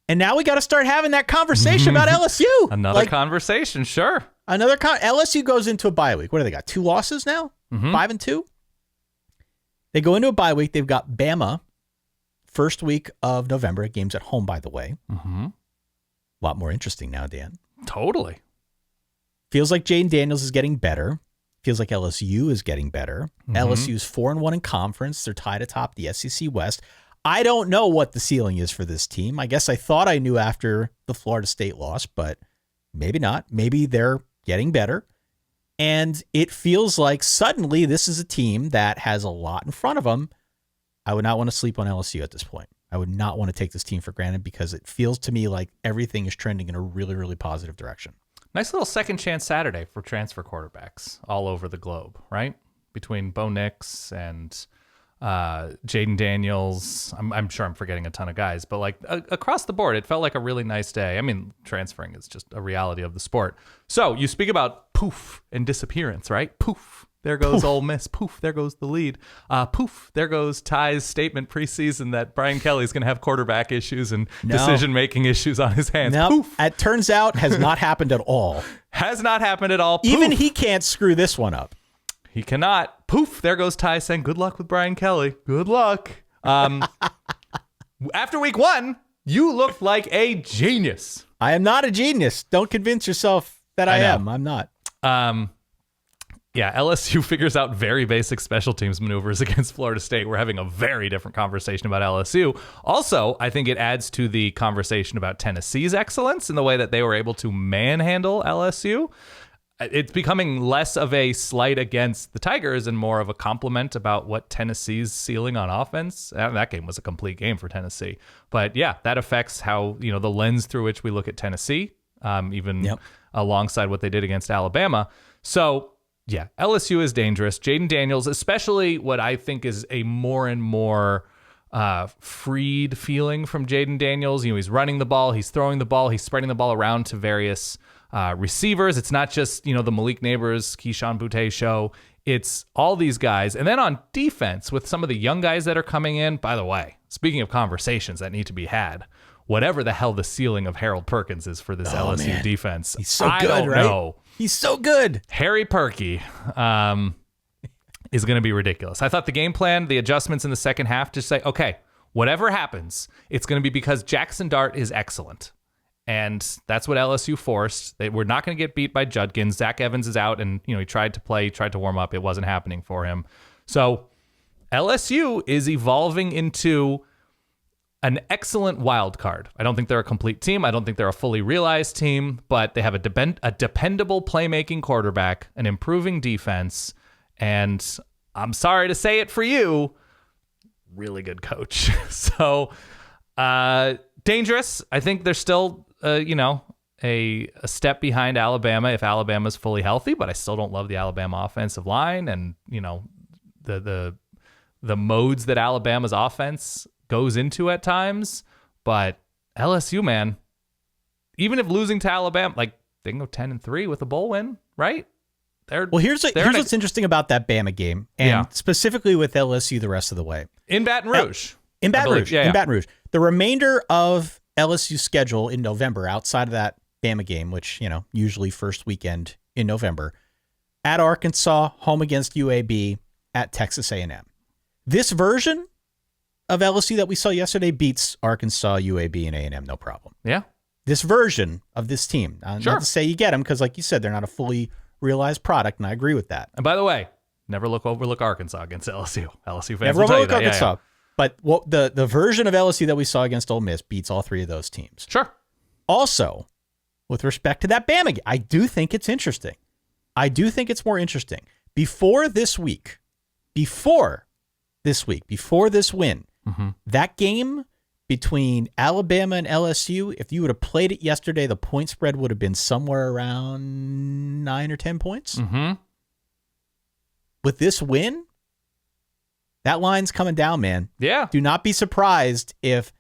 And now we got to start having that conversation about LSU. Another conversation, sure. LSU goes into a bye week. What do they got? 2 losses now? 5-2? They go into a bye week. They've got Bama first week of November. Games at home, by the way. A lot more interesting now, Dan. Totally. Feels like Jaden Daniels is getting better. Feels like LSU is getting better. LSU's 4-1 in conference. They're tied atop the SEC West. I don't know what the ceiling is for this team. I guess I thought I knew after the Florida State loss, but maybe not. Maybe they're getting better. And it feels like suddenly this is a team that has a lot in front of them. I would not want to sleep on LSU at this point. I would not want to take this team for granted because it feels to me like everything is trending in a really, really positive direction. Nice little second chance Saturday for transfer quarterbacks all over the globe, right? Between Bo Nix and Jaden Daniels. I'm sure I'm forgetting a ton of guys, but like across the board, it felt like a really nice day. I mean, transferring is just a reality of the sport. So you speak about poof and disappearance, right? Poof. There goes Ole Miss. Poof, there goes the lead. Poof, there goes Ty's statement preseason that Brian Kelly's going to have quarterback issues and decision-making issues on his hands. No, Poof. it turns out has not happened at all. Has not happened at all. Poof. Even he can't screw this one up. He cannot. Poof, there goes Ty saying, good luck with Brian Kelly. Good luck. After week 1, you looked like a genius. I am not a genius. Don't convince yourself that I am. I'm not. Yeah, LSU figures out very basic special teams maneuvers against Florida State. We're having a very different conversation about LSU. Also, I think it adds to the conversation about Tennessee's excellence in the way that they were able to manhandle LSU. It's becoming less of a slight against the Tigers and more of a compliment about what Tennessee's ceiling on offense. That game was a complete game for Tennessee. But yeah, that affects how, the lens through which we look at Tennessee, alongside what they did against Alabama. So, yeah, LSU is dangerous. Jaden Daniels, especially what I think is a more and more freed feeling from Jaden Daniels. He's running the ball, he's throwing the ball, he's spreading the ball around to various receivers. It's not just, the Malik Neighbors, Keyshawn Boutte show. It's all these guys. And then on defense, with some of the young guys that are coming in, by the way, speaking of conversations that need to be had, whatever the hell the ceiling of Harold Perkins is for this LSU defense, he's so I good, don't right? know. He's so good. Harry Perky is going to be ridiculous. I thought the game plan, the adjustments in the second half, just say, okay, whatever happens, it's going to be because Jackson Dart is excellent. And that's what LSU forced. They were not going to get beat by Judkins. Zach Evans is out, and he tried to play, tried to warm up. It wasn't happening for him. So LSU is evolving into an excellent wild card. I don't think they're a complete team. I don't think they're a fully realized team, but they have a dependable playmaking quarterback, an improving defense, and I'm sorry to say it for you, really good coach. So dangerous. I think they're still, a step behind Alabama if Alabama's fully healthy, but I still don't love the Alabama offensive line and, the modes that Alabama's offense goes into at times. But LSU, man, even if losing to Alabama, like they can go 10-3 with a bowl win, right? Here's what's interesting about that Bama game, and specifically with LSU the rest of the way. In Baton Rouge. In Baton Rouge. The remainder of LSU's schedule in November, outside of that Bama game, which, usually first weekend in November, at Arkansas, home against UAB, at Texas A&M. This version of LSU that we saw yesterday beats Arkansas, UAB, and A&M, no problem. Yeah. This version of this team, not to say you get them, because like you said, they're not a fully realized product, and I agree with that. And by the way, never overlook Arkansas against LSU. LSU fans never will tell you overlook that. Arkansas. Yeah. But what the version of LSU that we saw against Ole Miss beats all three of those teams. Sure. Also, with respect to that Bama game, I do think it's interesting. I do think it's more interesting. Before this win, that game between Alabama and LSU, if you would have played it yesterday, the point spread would have been somewhere around 9 or 10 points. Mm-hmm. With this win, that line's coming down, man. Yeah. Do not be surprised if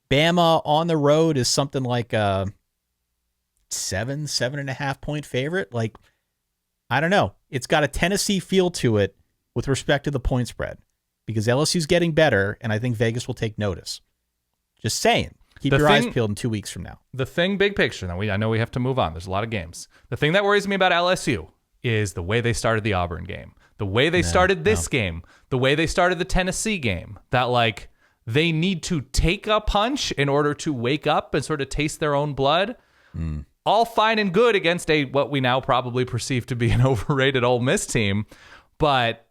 Bama on the road is something like a 7.5 point favorite. Like, I don't know. It's got a Tennessee feel to it with respect to the point spread because LSU's getting better, and I think Vegas will take notice. Just saying. Keep your eyes peeled in 2 weeks from now. The thing, big picture, now I know we have to move on. There's a lot of games. The thing that worries me about LSU is the way they started the Auburn game, the way they started this game, the way they started the Tennessee game, that like they need to take a punch in order to wake up and sort of taste their own blood. All fine and good against what we now probably perceive to be an overrated Ole Miss team. But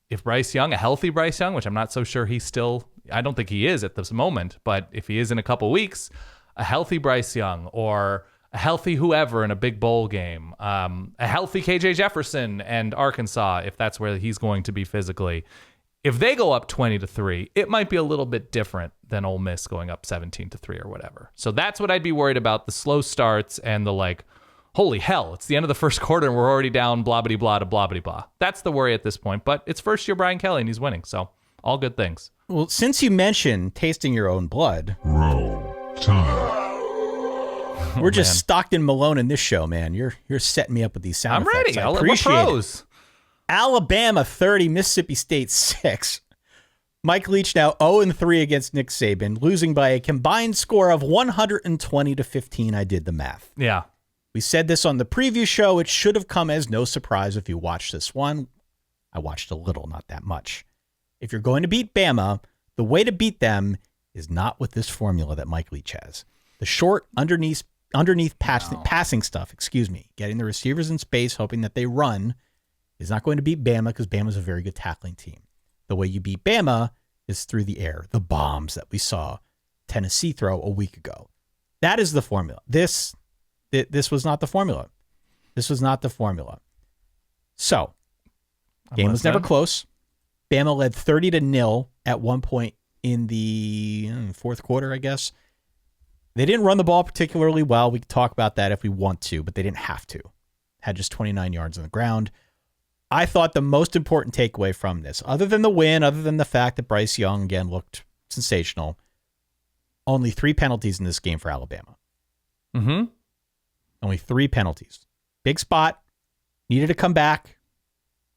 if Bryce Young, a healthy Bryce Young, which I'm not so sure I don't think he is at this moment, but if he is in a couple weeks, a healthy Bryce Young or a healthy whoever in a big bowl game, a healthy KJ Jefferson and Arkansas, if that's where he's going to be physically, if they go up 20-3, it might be a little bit different than Ole Miss going up 17-3 or whatever. So that's what I'd be worried about, the slow starts and the like, holy hell, it's the end of the first quarter and we're already down blah-bitty blah to blah-bitty blah. That's the worry at this point, but it's first year Brian Kelly and he's winning, so all good things. Well, since you mentioned tasting your own blood, roll time. We're just Stockton Malone in this show, man. You're setting me up with these sound effects. I'm ready. I appreciate we're pros. It. Alabama 30, Mississippi State 6. Mike Leach now 0-3 against Nick Saban, losing by a combined score of 120-15. I did the math. Yeah. We said this on the preview show. It should have come as no surprise if you watched this one. I watched a little, not that much. If you're going to beat Bama, the way to beat them is not with this formula that Mike Leach has. The short underneath passing stuff, getting the receivers in space, hoping that they run, is not going to beat Bama because Bama's a very good tackling team. The way you beat Bama is through the air, the bombs that we saw Tennessee throw a week ago. That is the formula. This was not the formula. This was not the formula. So, game was never close. Bama led 30-0 at one point in the fourth quarter, I guess. They didn't run the ball particularly well. We could talk about that if we want to, but they didn't have to. Had just 29 yards on the ground. I thought the most important takeaway from this, other than the win, other than the fact that Bryce Young again looked sensational, only 3 penalties in this game for Alabama. Mm-hmm. Only 3 penalties. Big spot. Needed to come back.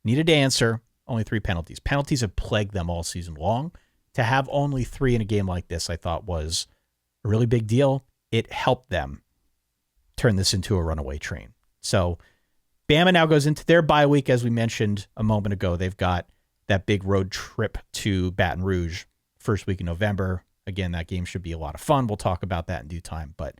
Needed to answer. Only 3 penalties. Penalties have plagued them all season long. To have only 3 in a game like this, I thought was a really big deal. It helped them turn this into a runaway train. So Bama now goes into their bye week, as we mentioned a moment ago. They've got that big road trip to Baton Rouge first week in November. Again, that game should be a lot of fun. We'll talk about that in due time, but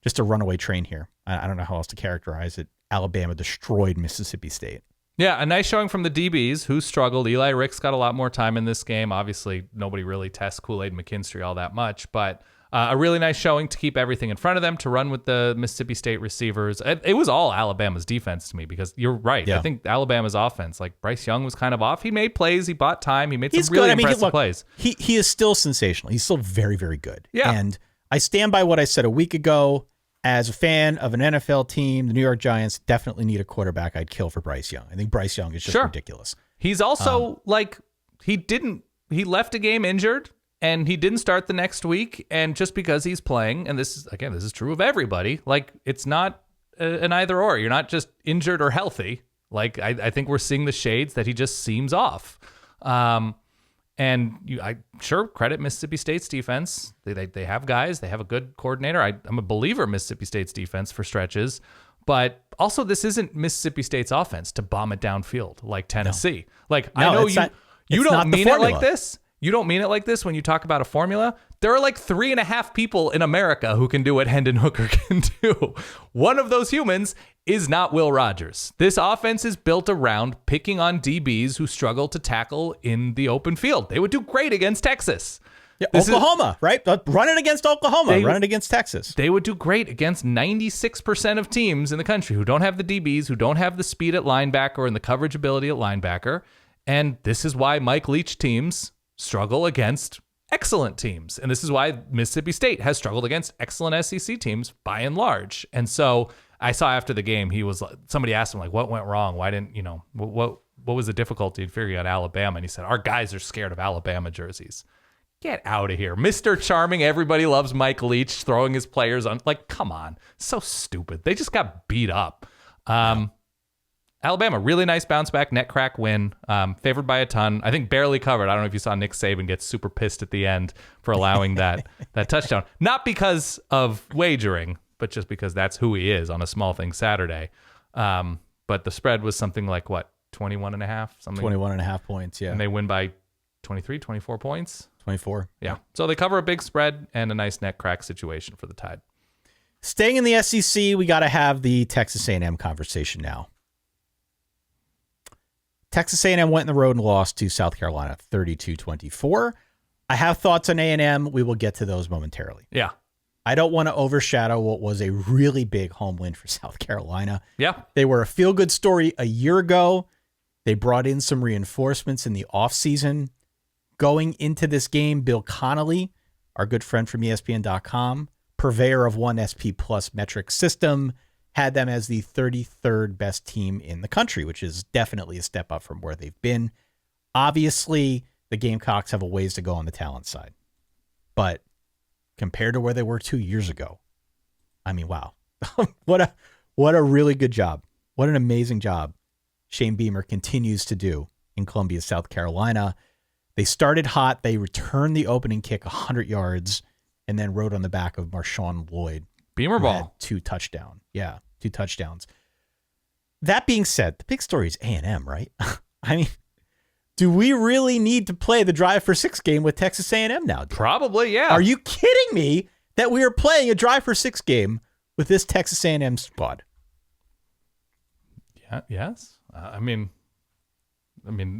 just a runaway train here. I don't know how else to characterize it. Alabama destroyed Mississippi State. Yeah, a nice showing from the DBs who struggled. Eli Ricks got a lot more time in this game. Obviously, nobody really tests Kool-Aid McKinstry all that much, but a really nice showing to keep everything in front of them, to run with the Mississippi State receivers. It was all Alabama's defense to me because you're right. Yeah. I think Alabama's offense, like Bryce Young was kind of off. He made plays. He bought time. He made some really impressive plays. He is still sensational. He's still very, very good. Yeah. And I stand by what I said a week ago. As a fan of an NFL team, the New York Giants definitely need a quarterback I'd kill for Bryce Young. I think Bryce Young is just ridiculous. He's also he left a game injured and he didn't start the next week. And just because he's playing, and this is true of everybody, like it's not an either or. You're not just injured or healthy. Like I think we're seeing the shades that he just seems off. And I credit Mississippi State's defense. They have guys. They have a good coordinator. I'm a believer in Mississippi State's defense for stretches. But also, this isn't Mississippi State's offense to bomb it downfield like Tennessee. I know you don't mean it like this. You don't mean it like this when you talk about a formula. There are like 3.5 people in America who can do what Hendon Hooker can do. One of those humans is not Will Rogers. This offense is built around picking on DBs who struggle to tackle in the open field. They would do great against Texas. Yeah, Oklahoma, right? Run it against Oklahoma. Run it against Texas. They would do great against 96% of teams in the country who don't have the DBs, who don't have the speed at linebacker and the coverage ability at linebacker. And this is why Mike Leach teams struggle against excellent teams. And this is why Mississippi State has struggled against excellent SEC teams by and large. And so I saw after the game, somebody asked him, like, what went wrong? Why didn't, what was the difficulty in figuring out Alabama? And he said, our guys are scared of Alabama jerseys. Get out of here. Mr. Charming, everybody loves Mike Leach throwing his players on. Like, come on. So stupid. They just got beat up. Alabama, really nice bounce back, net crack win. Favored by a ton. I think barely covered. I don't know if you saw Nick Saban get super pissed at the end for allowing that touchdown. Not because of wagering, but just because that's who he is on a small thing Saturday. But the spread was something like, what, 21 and a half? 21 and a half points, yeah. And they win by 23, 24 points? 24. Yeah. So they cover a big spread and a nice net crack situation for the Tide. Staying in the SEC, we got to have the Texas A&M conversation now. Texas A&M went on the road and lost to South Carolina 32-24. I have thoughts on A&M. We will get to those momentarily. Yeah. I don't want to overshadow what was a really big home win for South Carolina. Yeah. They were a feel-good story a year ago. They brought in some reinforcements in the offseason. Going into this game, Bill Connolly, our good friend from ESPN.com, purveyor of one SP Plus metric system, had them as the 33rd best team in the country, which is definitely a step up from where they've been. Obviously, the Gamecocks have a ways to go on the talent side. But compared to where they were 2 years ago, I mean, wow. What a really good job. What an amazing job Shane Beamer continues to do in Columbia, South Carolina. They started hot. They returned the opening kick 100 yards and then rode on the back of Marshawn Lloyd. Beamer ball. 2 touchdowns. Yeah, 2 touchdowns. That being said, the big story is A&M, right? I mean, do we really need to play the Drive for 6 game with Texas A&M now? Probably, yeah. Are you kidding me that we are playing a Drive for 6 game with this Texas A&M squad? Yeah. Yes. I mean,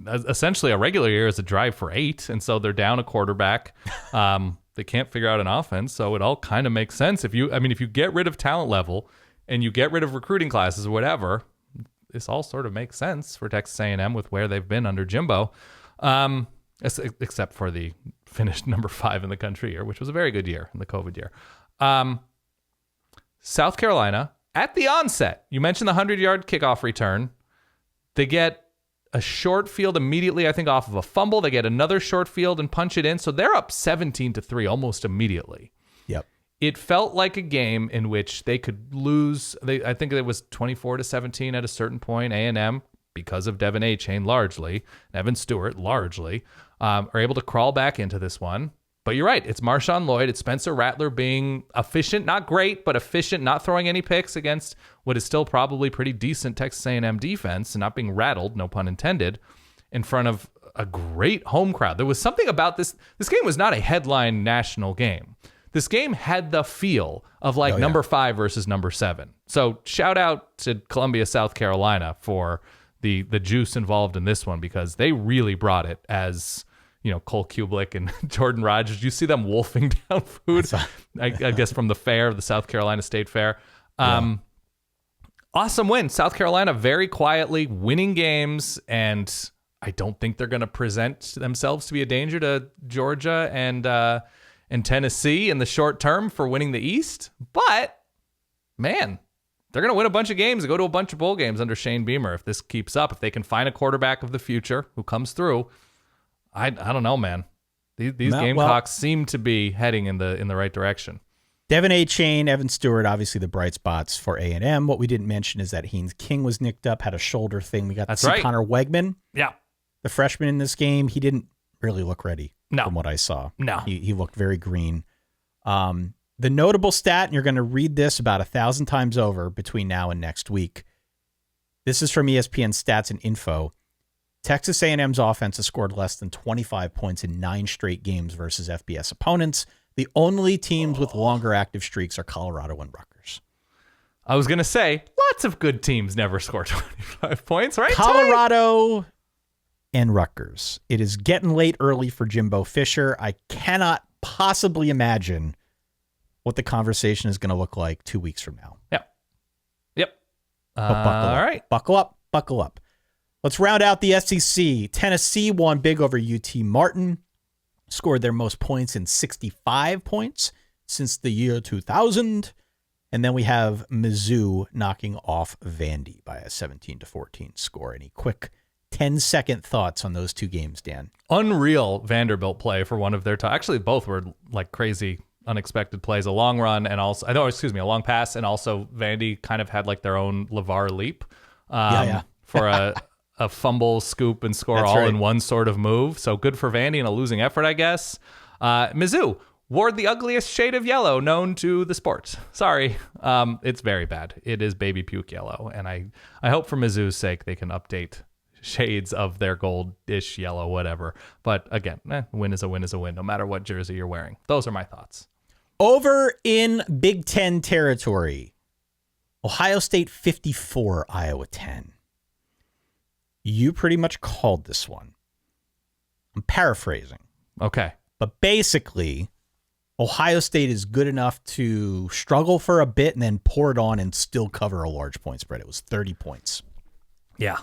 essentially a regular year is a Drive for 8, and so they're down a quarterback. They can't figure out an offense, so it all kind of makes sense. If you get rid of talent level and you get rid of recruiting classes or whatever, this all sort of makes sense for Texas A&M with where they've been under Jimbo, except for the finished number 5 in the country year, which was a very good year in the COVID year. South Carolina, at the onset, you mentioned the 100-yard kickoff return. They get a short field immediately, I think, off of a fumble. They get another short field and punch it in. So they're up 17-3 almost immediately. Yep. It felt like a game in which they could lose. I think it was 24-17 at a certain point. A&M, because of Devin Achane largely, Evan Stewart largely, are able to crawl back into this one. But you're right. It's Marshawn Lloyd. It's Spencer Rattler being efficient, not great, but efficient, not throwing any picks against what is still probably pretty decent Texas A&M defense and not being rattled, no pun intended, in front of a great home crowd. There was something about this. This game was not a headline national game. This game had the feel of like number 5 versus number 7. So shout out to Columbia, South Carolina for the juice involved in this one, because they really brought it as, you know, Cole Kubelik and Jordan Rogers. You see them wolfing down food, I guess, from the fair, the South Carolina State Fair. Awesome win. South Carolina very quietly winning games, and I don't think they're going to present themselves to be a danger to Georgia and Tennessee in the short term for winning the East. But, man, they're going to win a bunch of games and go to a bunch of bowl games under Shane Beamer if this keeps up. If they can find a quarterback of the future who comes through, I don't know, man. These Gamecocks seem to be heading in the right direction. Devin Achane, Evan Stewart, obviously the bright spots for A&M. What we didn't mention is that Haynes King was nicked up, had a shoulder thing. We got to see right. Connor Wegman, the freshman in this game. He didn't really look ready from what I saw. No. He looked very green. The notable stat, and you're going to read this about 1,000 times over between now and next week. This is from ESPN Stats and Info. Texas A&M's offense has scored less than 25 points in 9 straight games versus FBS opponents. The only teams with longer active streaks are Colorado and Rutgers. I was going to say, lots of good teams never score 25 points, right? Colorado and Rutgers. It is getting late early for Jimbo Fisher. I cannot possibly imagine what the conversation is going to look like 2 weeks from now. Yep. All right. Buckle up. Let's round out the SEC. Tennessee won big over UT Martin. Scored their most points in 65 points since the year 2000. And then we have Mizzou knocking off Vandy by a 17-14 score. Any quick 10-second thoughts on those two games, Dan. Unreal Vanderbilt play for one of their actually both were like crazy unexpected plays, a long run and also a long pass, and also Vandy kind of had like their own LeVar leap for a fumble, scoop, and score in one sort of move. So good for Vandy in a losing effort, I guess. Mizzou wore the ugliest shade of yellow known to the sport. Sorry. It's very bad. It is baby puke yellow. And I hope for Mizzou's sake they can update shades of their gold-ish yellow, whatever. But again, win is a win is a win, no matter what jersey you're wearing. Those are my thoughts. Over in Big Ten territory, Ohio State 54, Iowa 10. You pretty much called this one. I'm paraphrasing. Okay. But basically, Ohio State is good enough to struggle for a bit and then pour it on and still cover a large point spread. It was 30 points. Yeah.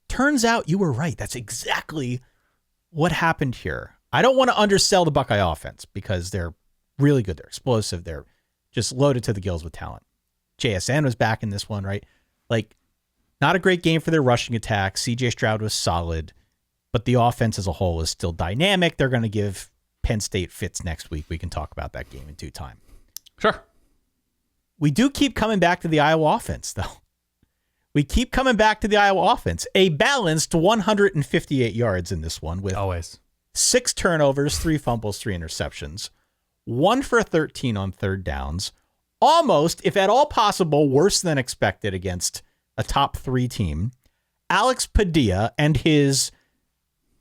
Turns out you were right. That's exactly what happened here. I don't want to undersell the Buckeye offense because they're really good. They're explosive. They're just loaded to the gills with talent. JSN was back in this one, right? Like, not a great game for their rushing attack. CJ Stroud was solid, but the offense as a whole is still dynamic. They're going to give Penn State fits next week. We can talk about that game in due time. Sure. We do keep coming back to the Iowa offense, though. We keep coming back to the Iowa offense. A balanced 158 yards in this one with always 6 turnovers, 3 fumbles, 3 interceptions. 1 for 13 on third downs. Almost, if at all possible, worse than expected against a top 3 team. Alex Padilla and his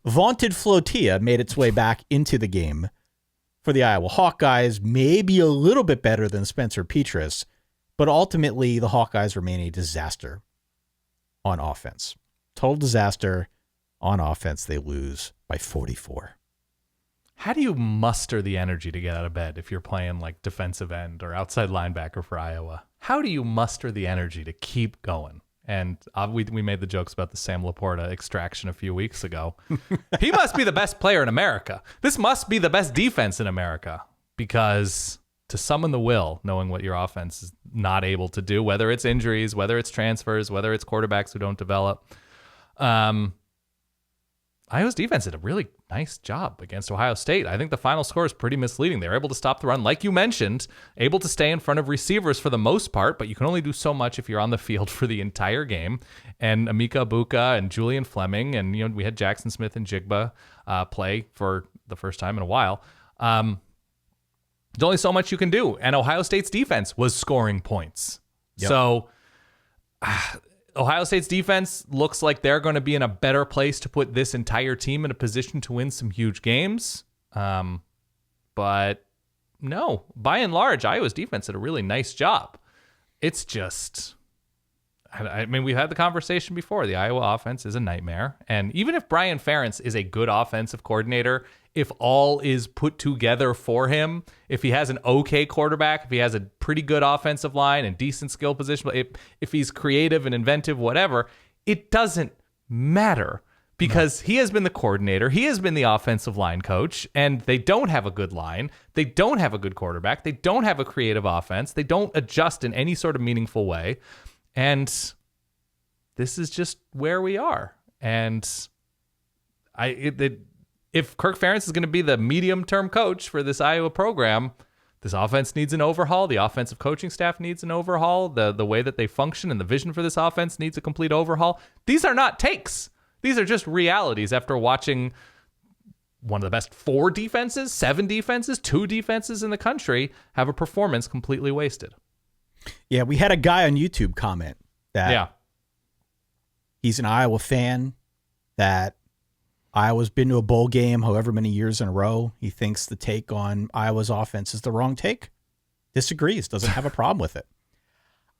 vaunted flotilla made its way back into the game for the Iowa Hawkeyes. Maybe a little bit better than Spencer Petras, but ultimately the Hawkeyes remain a disaster on offense. Total disaster on offense. They lose by 44. How do you muster the energy to get out of bed if you're playing like defensive end or outside linebacker for Iowa? How do you muster the energy to keep going? And we made the jokes about the Sam Laporta extraction a few weeks ago. He must be the best player in America. This must be the best defense in America, because to summon the will, knowing what your offense is not able to do, whether it's injuries, whether it's transfers, whether it's quarterbacks who don't develop, Iowa's defense did a really nice job against Ohio State. I think the final score is pretty misleading. They were able to stop the run, like you mentioned, able to stay in front of receivers for the most part, but you can only do so much if you're on the field for the entire game. And Emeka Egbuka and Julian Fleming, and we had Jackson Smith and Jigba play for the first time in a while. There's only so much you can do, and Ohio State's defense was scoring points. Yep. So Ohio State's defense looks like they're going to be in a better place to put this entire team in a position to win some huge games. But no, by and large, Iowa's defense did a really nice job. It's just, I mean, we've had the conversation before. The Iowa offense is a nightmare. And even if Brian Ferentz is a good offensive coordinator, if all is put together for him, if he has an okay quarterback, if he has a pretty good offensive line and decent skill position, if he's creative and inventive, whatever, it doesn't matter, because he has been the coordinator. He has been the offensive line coach, and they don't have a good line. They don't have a good quarterback. They don't have a creative offense. They don't adjust in any sort of meaningful way. And this is just where we are. And if Kirk Ferentz is going to be the medium-term coach for this Iowa program, this offense needs an overhaul. The offensive coaching staff needs an overhaul. The way that they function and the vision for this offense needs a complete overhaul. These are not takes. These are just realities after watching one of the best 4 defenses, 7 defenses, 2 defenses in the country have a performance completely wasted. Yeah, we had a guy on YouTube comment that he's an Iowa fan, that Iowa's been to a bowl game however many years in a row. He thinks the take on Iowa's offense is the wrong take. Disagrees, doesn't have a problem with it.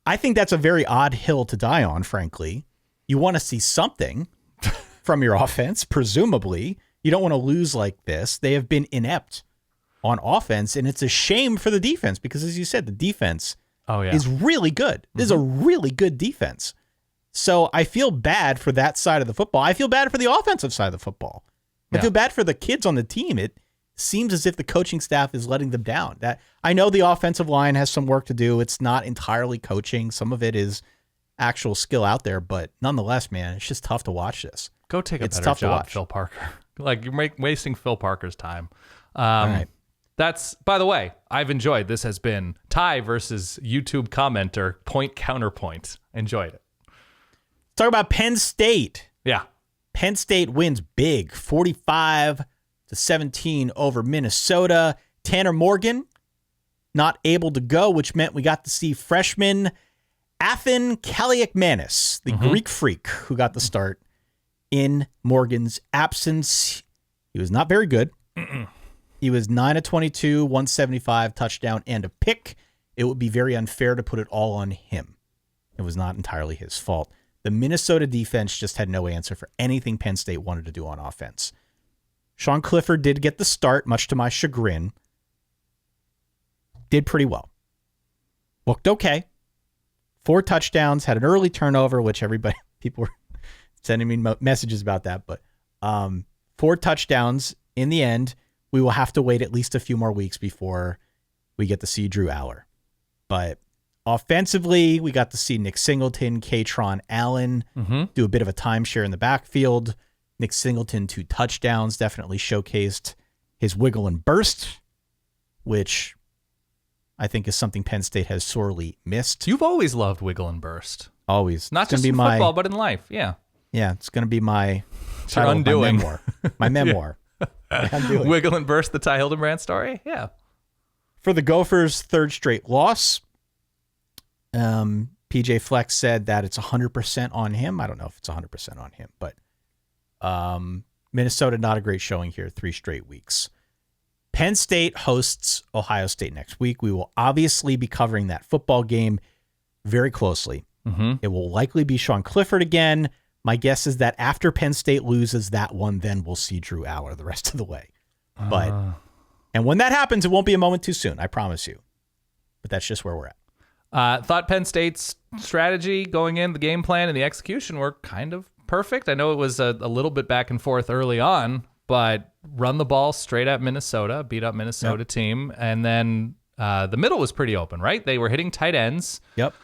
I think that's a very odd hill to die on, frankly. You want to see something from your offense, presumably. You don't want to lose like this. They have been inept on offense, and it's a shame for the defense because, as you said, the defense is really good. This is a really good defense. So I feel bad for that side of the football. I feel bad for the offensive side of the football. I feel bad for the kids on the team. It seems as if the coaching staff is letting them down. That I know the offensive line has some work to do. It's not entirely coaching. Some of it is actual skill out there, but nonetheless, man, it's just tough to watch this. Go take a It's better tough to job, watch. Phil Parker. Like, you're wasting Phil Parker's time. All right. That's, by the way, I've enjoyed. This has been Ty versus YouTube commenter, point counterpoint. Enjoyed it. Talk about Penn State. Yeah. Penn State wins big, 45-17 over Minnesota. Tanner Morgan not able to go, which meant we got to see freshman Athan Kaliakmanis, the Greek freak who got the start in Morgan's absence. He was not very good. He was 9 of 22, 175, touchdown, and a pick. It would be very unfair to put it all on him. It was not entirely his fault. The Minnesota defense just had no answer for anything Penn State wanted to do on offense. Sean Clifford did get the start, much to my chagrin. Did pretty well. Looked okay. 4 touchdowns, had an early turnover, which people were sending me messages about that. But 4 touchdowns in the end. We will have to wait at least a few more weeks before we get to see Drew Aller. But offensively, we got to see Nick Singleton, Katron Allen do a bit of a timeshare in the backfield. Nick Singleton, 2 touchdowns, definitely showcased his wiggle and burst, which I think is something Penn State has sorely missed. You've always loved wiggle and burst. Always. Not just in football, but in life. Yeah. Yeah, it's going to be my title of my memoir. My memoir. Wiggle and burst, the Ty Hildenbrand story. Yeah. For the Gophers' 3rd straight loss, PJ Fleck said that it's 100% on him. I don't know if it's 100% on him, but Minnesota, not a great showing here, 3 straight weeks. Penn State hosts Ohio State next week. We will obviously be covering that football game very closely. It will likely be Sean Clifford again. My guess is that after Penn State loses that one, then we'll see Drew Aller the rest of the way. And when that happens, it won't be a moment too soon, I promise you. But that's just where we're at. Thought Penn State's strategy going in, the game plan, and the execution were kind of perfect. I know it was a little bit back and forth early on, but run the ball straight at Minnesota, beat up Minnesota team, and then the middle was pretty open, right? They were hitting tight ends. Yep.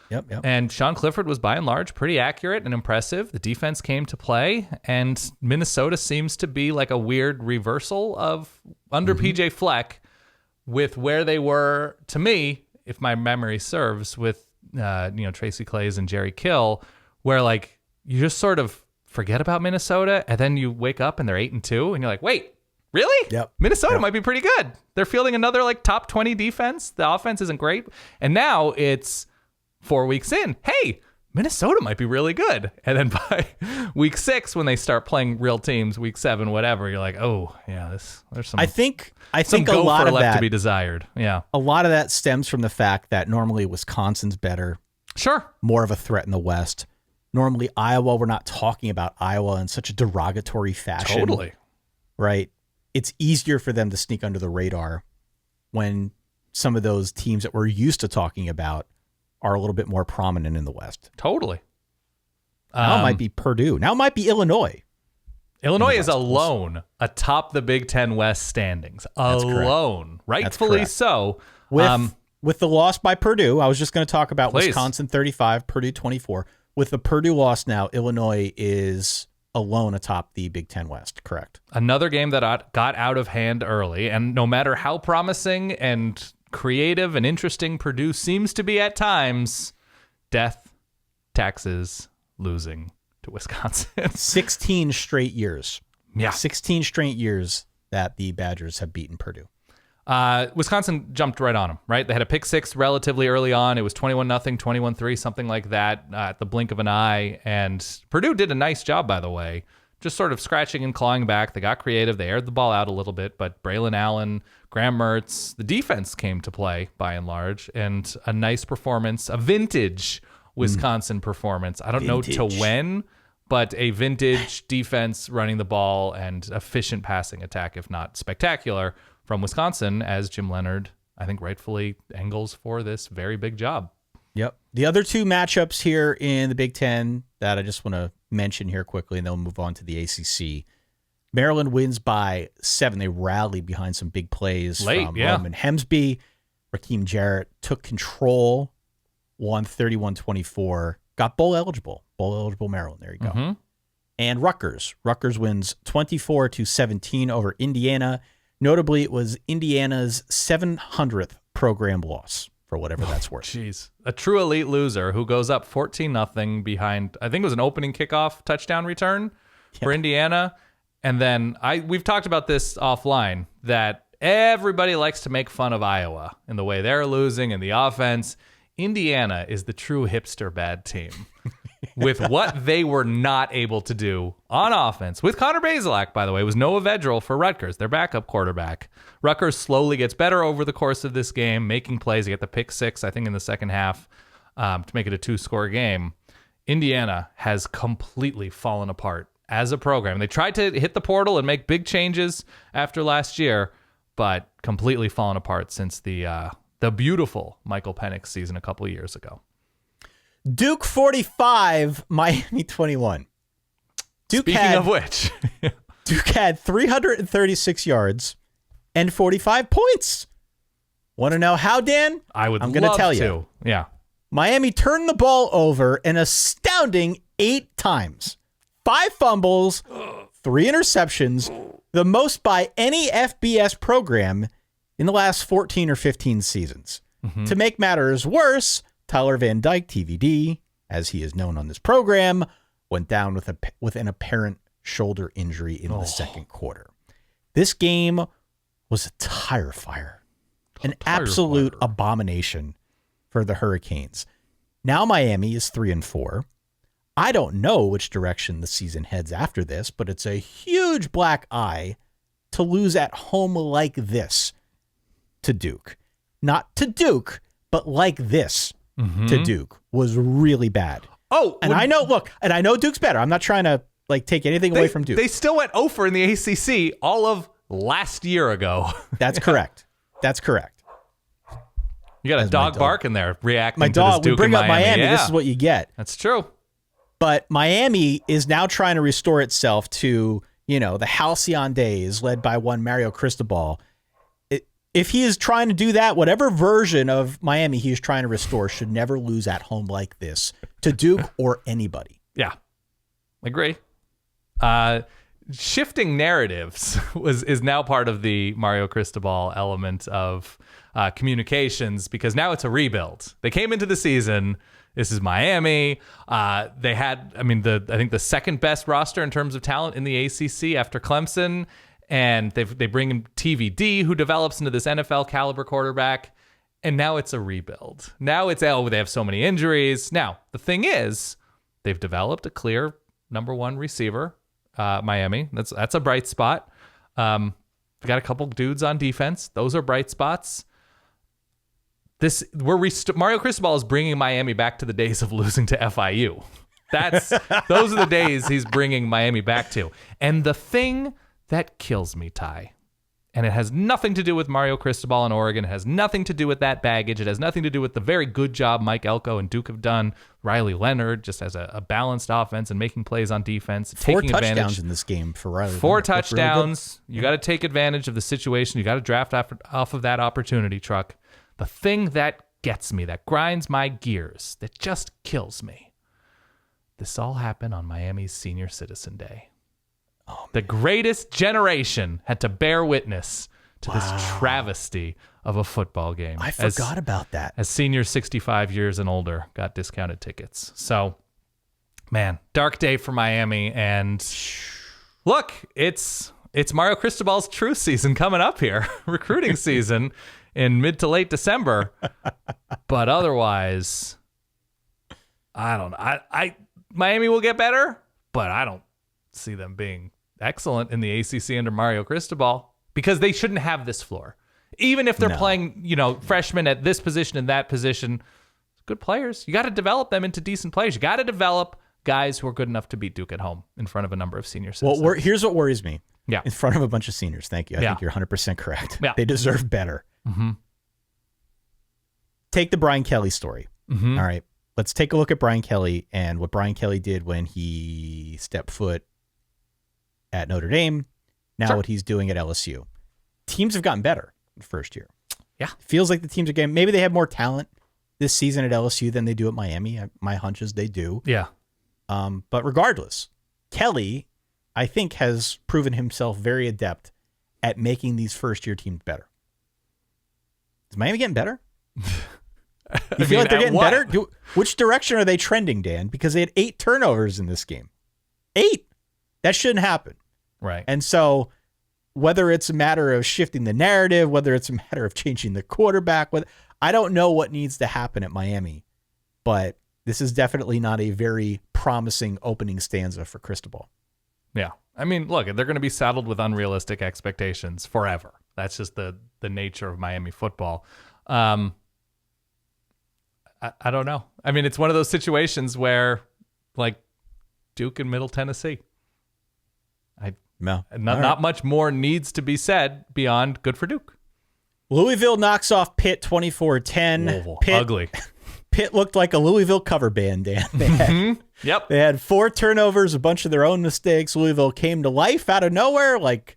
And Sean Clifford was, by and large, pretty accurate and impressive. The defense came to play, and Minnesota seems to be like a weird reversal of under PJ Fleck with where they were, to me, if my memory serves, with Tracy Claeys and Jerry Kill, where like you just sort of forget about Minnesota, and then you wake up and they're 8-2, and you're like, wait, really? Yep. Minnesota might be pretty good. They're fielding another like top 20 defense. The offense isn't great, and now it's 4 weeks in. Hey, Minnesota might be really good, and then by week 6, when they start playing real teams, week 7, whatever, you're like, oh yeah, there's some. I think some a lot of left that to be desired. Yeah, a lot of that stems from the fact that normally Wisconsin's better, more of a threat in the West. Normally Iowa, we're not talking about Iowa in such a derogatory fashion. Totally. Right? It's easier for them to sneak under the radar when some of those teams that we're used to talking about are a little bit more prominent in the West. Totally. Now it might be Purdue. Now it might be Illinois. Illinois is alone atop the Big Ten West standings. Alone. Rightfully so. With the loss by Purdue, I was just going to talk about Please. Wisconsin 35, Purdue 24. With the Purdue loss now, Illinois is alone atop the Big Ten West, correct? Another game that got out of hand early, and no matter how promising and creative and interesting Purdue seems to be at times, death, taxes, losing to Wisconsin. 16 straight years. Yeah. 16 straight years that the Badgers have beaten Purdue. Wisconsin jumped right on them, right? They had a pick 6 relatively early on. It was 21-0, 21-3, something like that at the blink of an eye. And Purdue did a nice job, by the way, just sort of scratching and clawing back. They got creative. They aired the ball out a little bit, but Braylon Allen, Graham Mertz, the defense came to play by and large, and a nice performance, a vintage Wisconsin performance. I don't know to when, but a vintage defense running the ball and efficient passing attack, if not spectacular, from Wisconsin, as Jim Leonhard, I think, rightfully angles for this very big job. Yep. The other 2 matchups here in the Big Ten that I just want to mention here quickly, and then we'll move on to the ACC. Maryland wins by 7. They rallied behind some big plays from Roman Hemsby. Raheem Jarrett took control, won 31-24 got bowl eligible Maryland. There you go. And Rutgers wins 24-17 over Indiana. Notably, it was Indiana's 700th program loss, for whatever that's worth. Jeez. A true elite loser who goes up 14-0 behind, I think it was an opening kickoff touchdown return for Indiana. And then we've talked about this offline, that everybody likes to make fun of Iowa in the way they're losing and the offense. Indiana is the true hipster bad team. With what they were not able to do on offense. With Connor Bazelak, by the way, it was Noah Vedral for Rutgers, their backup quarterback. Rutgers slowly gets better over the course of this game, making plays. They get the pick six, I think, in the second half to make it a 2-score game. Indiana has completely fallen apart as a program. They tried to hit the portal and make big changes after last year, but completely fallen apart since the beautiful Michael Penix season a couple of years ago. Duke 45, Miami 21. Speaking of which, Duke had 336 yards and 45 points. Want to know how, Dan? I'm going to tell you. Yeah. Miami turned the ball over an astounding 8 times. 5 fumbles, 3 interceptions, the most by any FBS program in the last 14 or 15 seasons. To make matters worse, Tyler Van Dyke, TVD, as he is known on this program, went down with an apparent shoulder injury in the second quarter. This game was a tire fire, an absolute abomination for the Hurricanes. Now Miami is 3-4. I don't know which direction the season heads after this, but it's a huge black eye to lose at home like this to Duke. Not to Duke, but like this. To Duke was really bad. I know Duke's better. I'm not trying to take anything away from Duke. They still went 0 in the ACC all of last year ago. That's correct. That's correct. You got a dog barking there reacting my to dog, this Duke we bring and up Miami. Miami. This is what you get. That's true. But Miami is now trying to restore itself to, the halcyon days led by one Mario Cristobal. If he is trying to do that, whatever version of Miami he is trying to restore should never lose at home like this to Duke or anybody. Yeah, agree. Shifting narratives is now part of the Mario Cristobal element of communications, because now it's a rebuild. They came into the season. This is Miami. They had, I think the second best roster in terms of talent in the ACC after Clemson. And they bring in TVD, who develops into this NFL caliber quarterback. And now it's a rebuild. Now it's, they have so many injuries. Now, the thing is, they've developed a clear number one receiver, Miami. That's a bright spot. They got a couple dudes on defense. Those are bright spots. Mario Cristobal is bringing Miami back to the days of losing to FIU. Those are the days he's bringing Miami back to. And the thing that kills me, Ty, and it has nothing to do with Mario Cristobal in Oregon. It has nothing to do with that baggage. It has nothing to do with the very good job Mike Elko and Duke have done. Riley Leonard just has a balanced offense and making plays on defense. 4 taking touchdowns advantage. in this game for Riley. 4 Leonard. touchdowns. You got to take advantage of the situation. You got to draft off of that opportunity truck. The thing that gets me, that grinds my gears, that just kills me. This all happened on Miami's Senior Citizen Day. The greatest generation had to bear witness to this travesty of a football game. I forgot about that. As seniors 65 years and older got discounted tickets. So, man, dark day for Miami. And look, it's Mario Cristobal's true season coming up here, recruiting season in mid to late December. But otherwise, I don't know. Miami will get better, but I don't see them being excellent in the ACC under Mario Cristobal, because they shouldn't have this floor. Even if they're playing, freshmen at this position and that position, good players. You got to develop them into decent players. You got to develop guys who are good enough to beat Duke at home in front of a number of senior citizens. Well, here's what worries me. Yeah. In front of a bunch of seniors. Thank you. I think you're 100% correct. Yeah. They deserve better. Mm-hmm. Take the Brian Kelly story. Mm-hmm. All right. Let's take a look at Brian Kelly and what Brian Kelly did when he stepped foot at Notre Dame. Now what he's doing at LSU. Teams have gotten better the first year. Yeah. Feels like the teams are getting, maybe they have more talent. this season at LSU than they do at Miami. My hunch is they do. Yeah. But regardless, Kelly, I think, has proven himself very adept at making these first-year teams better. Is Miami getting better? You feel like they're getting better? Which direction are they trending, Dan? Because they had 8 turnovers in this game. 8. That shouldn't happen. Right. And so whether it's a matter of shifting the narrative, whether it's a matter of changing the quarterback, I don't know what needs to happen at Miami, but this is definitely not a very promising opening stanza for Cristobal. Yeah. I mean, look, they're going to be saddled with unrealistic expectations forever. That's just the nature of Miami football. I don't know. I mean, it's one of those situations where, like, Duke and Middle Tennessee. Not much more needs to be said beyond good for Duke. Louisville knocks off Pitt 24-10. Pitt, ugly. Pitt looked like a Louisville cover band, Dan. They had 4 turnovers, a bunch of their own mistakes. Louisville came to life out of nowhere, like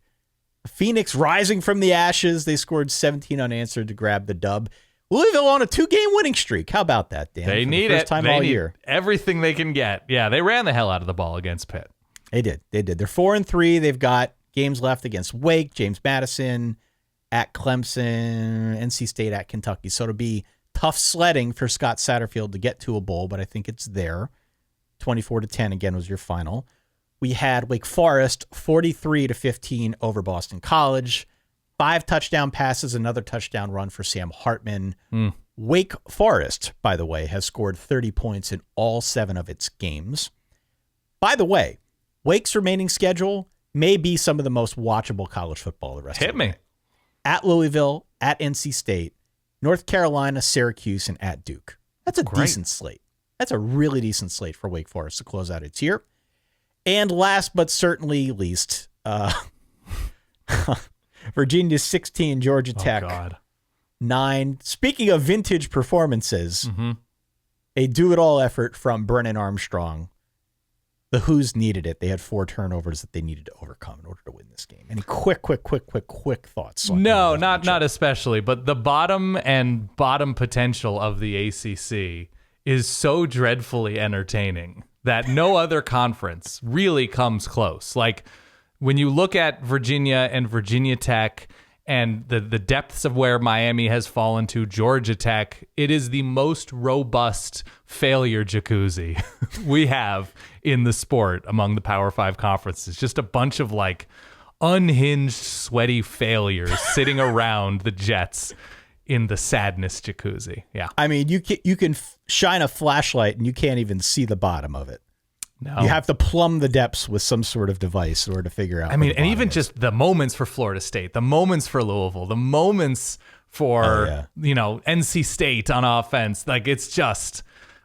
a phoenix rising from the ashes. They scored 17 unanswered to grab the dub. Louisville on a 2-game winning streak. How about that, Dan? They need first time they all need year. Everything they can get. Yeah, they ran the hell out of the ball against Pitt. They did. They're 4-3. They've got games left against Wake, James Madison, at Clemson, NC State, at Kentucky. So it'll be tough sledding for Scott Satterfield to get to a bowl, but I think it's there. 24-10 again was your final. We had Wake Forest 43-15 over Boston College. 5 touchdown passes, another touchdown run for Sam Hartman. Wake Forest, by the way, has scored 30 points in all 7 of its games. By the way, Wake's remaining schedule may be some of the most watchable college football the rest of the way. At Louisville, at NC State, North Carolina, Syracuse, and at Duke. That's a decent slate. That's a really decent slate for Wake Forest to close out its year. And last but certainly least, Virginia 16, Georgia Tech 9. Speaking of vintage performances, a do-it-all effort from Brennan Armstrong. The Who's needed it. They had 4 turnovers that they needed to overcome in order to win this game. Any quick thoughts? No, not especially. But the bottom potential of the ACC is so dreadfully entertaining that no other conference really comes close. Like, when you look at Virginia and Virginia Tech and the depths of where Miami has fallen to, Georgia Tech, it is the most robust failure jacuzzi we have in the sport among the Power 5 conferences. Just a bunch of like unhinged, sweaty failures sitting around the Jets in the sadness jacuzzi. Yeah. I mean, you can shine a flashlight and you can't even see the bottom of it. No. You have to plumb the depths with some sort of device in order to figure out. I mean, and even just the moments for Florida State, the moments for Louisville, the moments for, NC State on offense. Like, it's just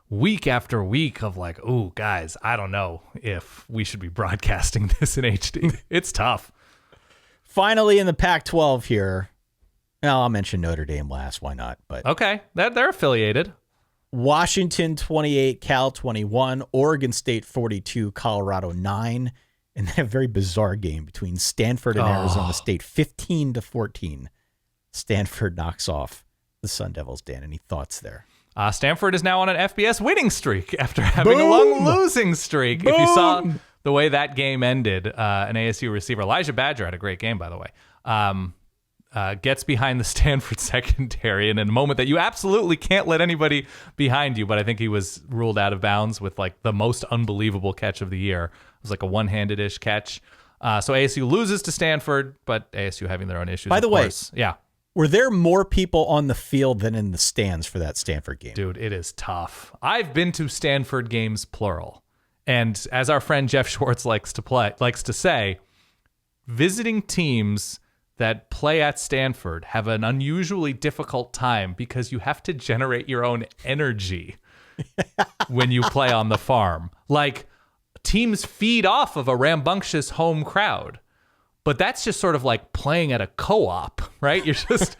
week after week of like, oh, guys, I don't know if we should be broadcasting this in HD. It's tough. Finally, in the Pac-12 here, I'll mention Notre Dame last. Why not? But okay, they're affiliated. Washington 28, Cal 21, Oregon State 42, Colorado 9, and then a very bizarre game between Stanford and Arizona State, 15-14. Stanford knocks off the Sun Devils. Dan, any thoughts there? Stanford is now on an FBS winning streak after having a long losing streak. If you saw the way that game ended, an ASU receiver, Elijah Badger, had a great game, by the way. Gets behind the Stanford secondary in a moment that you absolutely can't let anybody behind you, but I think he was ruled out of bounds with like the most unbelievable catch of the year. It was like a one-handed-ish catch. So ASU loses to Stanford, but ASU having their own issues. By the way, yeah. Were there more people on the field than in the stands for that Stanford game? Dude, it is tough. I've been to Stanford games, plural. And as our friend Jeff Schwartz likes to say, visiting teams that play at Stanford have an unusually difficult time because you have to generate your own energy when you play on the farm. Like, teams feed off of a rambunctious home crowd, but that's just sort of like playing at a co-op, right? You're just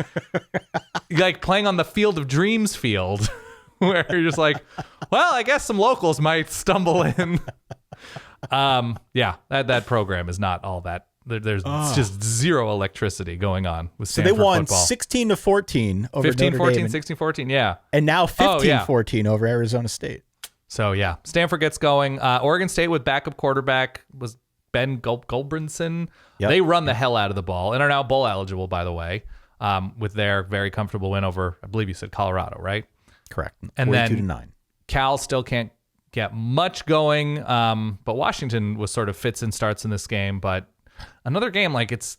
like playing on the Field of Dreams field where you're just like, well, I guess some locals might stumble in. Yeah, that program is not all that There's just zero electricity going on with So Stanford they won football. 16-14 over 15-14, Notre Dame, 16-14, yeah. and now Oh, yeah. 15-14 over Arizona State. So, yeah, Stanford gets going. Oregon State with backup quarterback was Ben Gulbranson. Yep. They run the hell out of the ball and are now bowl eligible, by the way, with their very comfortable win over, I believe you said Colorado, right? Correct. And 42-9. Cal still can't get much going, but Washington was sort of fits and starts in this game. But another game, like, it's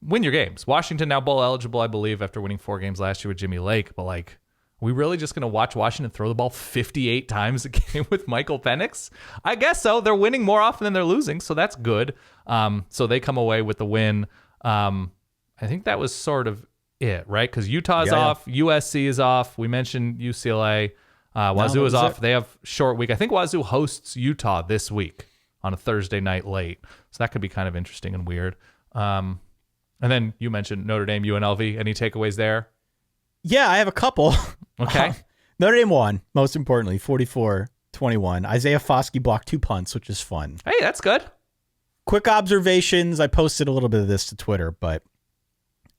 win your games. Washington now bowl eligible, I believe, after winning 4 games last year with Jimmy Lake. But, like, are we really just going to watch Washington throw the ball 58 times a game with Michael Penix? I guess so. They're winning more often than they're losing, so that's good. So they come away with the win. I think that was sort of it, right? Because Utah's off. USC is off. We mentioned UCLA. Wazoo is off. They have short week. I think Wazoo hosts Utah this week on a Thursday night late. So that could be kind of interesting and weird. And then you mentioned Notre Dame, UNLV. Any takeaways there? Yeah, I have a couple. Okay. Notre Dame won, most importantly, 44-21. Isaiah Foskey blocked 2 punts, which is fun. Hey, that's good. Quick observations. I posted a little bit of this to Twitter, but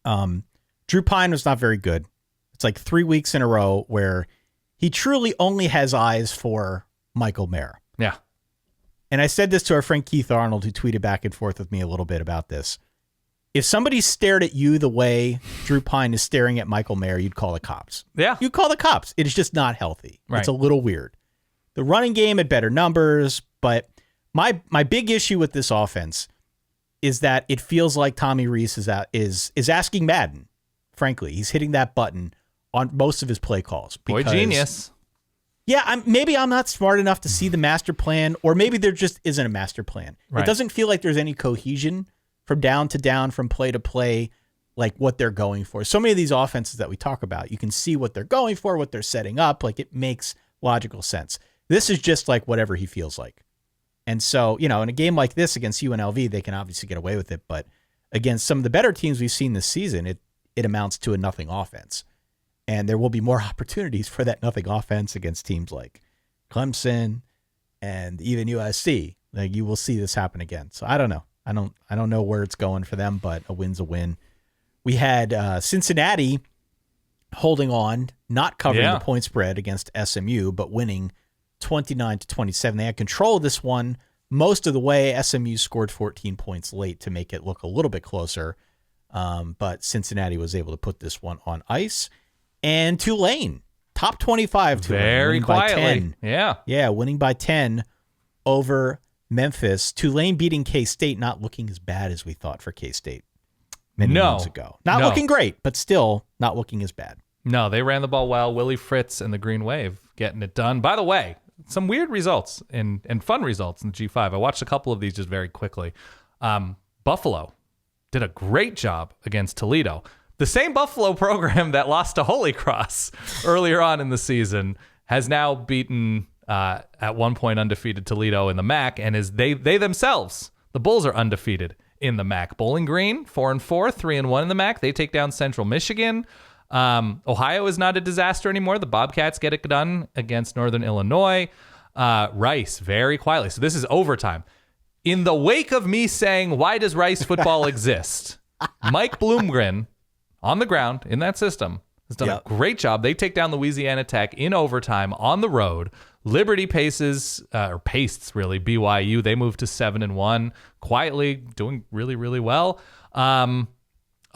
Drew Pine was not very good. It's like 3 weeks in a row where he truly only has eyes for Michael Mayer. Yeah. And I said this to our friend Keith Arnold, who tweeted back and forth with me a little bit about this. If somebody stared at you the way Drew Pine is staring at Michael Mayer, you'd call the cops. Yeah. You'd call the cops. It is just not healthy. Right. It's a little weird. The running game had better numbers, but my big issue with this offense is that it feels like Tommy Rees is asking Madden. Frankly, he's hitting that button on most of his play calls. Boy, genius. Yeah, maybe I'm not smart enough to see the master plan, or maybe there just isn't a master plan. Right. It doesn't feel like there's any cohesion from down to down, from play to play, like what they're going for. So many of these offenses that we talk about, you can see what they're going for, what they're setting up. Like, it makes logical sense. This is just like whatever he feels like. And so, in a game like this against UNLV, they can obviously get away with it. But against some of the better teams we've seen this season, it amounts to a nothing offense. And there will be more opportunities for that nothing offense against teams like Clemson and even USC. Like, you will see this happen again. So I don't know. I don't know where it's going for them, but a win's a win. We had Cincinnati holding on, not covering the point spread against SMU, but winning 29-27. They had control of this one most of the way. SMU scored 14 points late to make it look a little bit closer, but Cincinnati was able to put this one on ice. And Tulane, top 25. Tulane, very quietly. By 10. Yeah, winning by 10 over Memphis. Tulane beating K-State, not looking as bad as we thought for K-State many months ago. Not looking great, but still not looking as bad. No, they ran the ball well. Willie Fritz and the Green Wave getting it done. By the way, some weird results and fun results in the G5. I watched a couple of these just very quickly. Buffalo did a great job against Toledo. The same Buffalo program that lost to Holy Cross earlier on in the season has now beaten at one point undefeated Toledo in the MAC, and they themselves, the Bulls, are undefeated in the MAC. Bowling Green 4-4, 3-1 in the MAC. They take down Central Michigan. Ohio is not a disaster anymore. The Bobcats get it done against Northern Illinois. Rice, very quietly. So this is overtime. In the wake of me saying, why does Rice football exist? Mike Bloomgren, on the ground in that system, has done a great job. They take down Louisiana Tech in overtime on the road. Liberty pastes really BYU. They move to 7-1, quietly doing really, really well.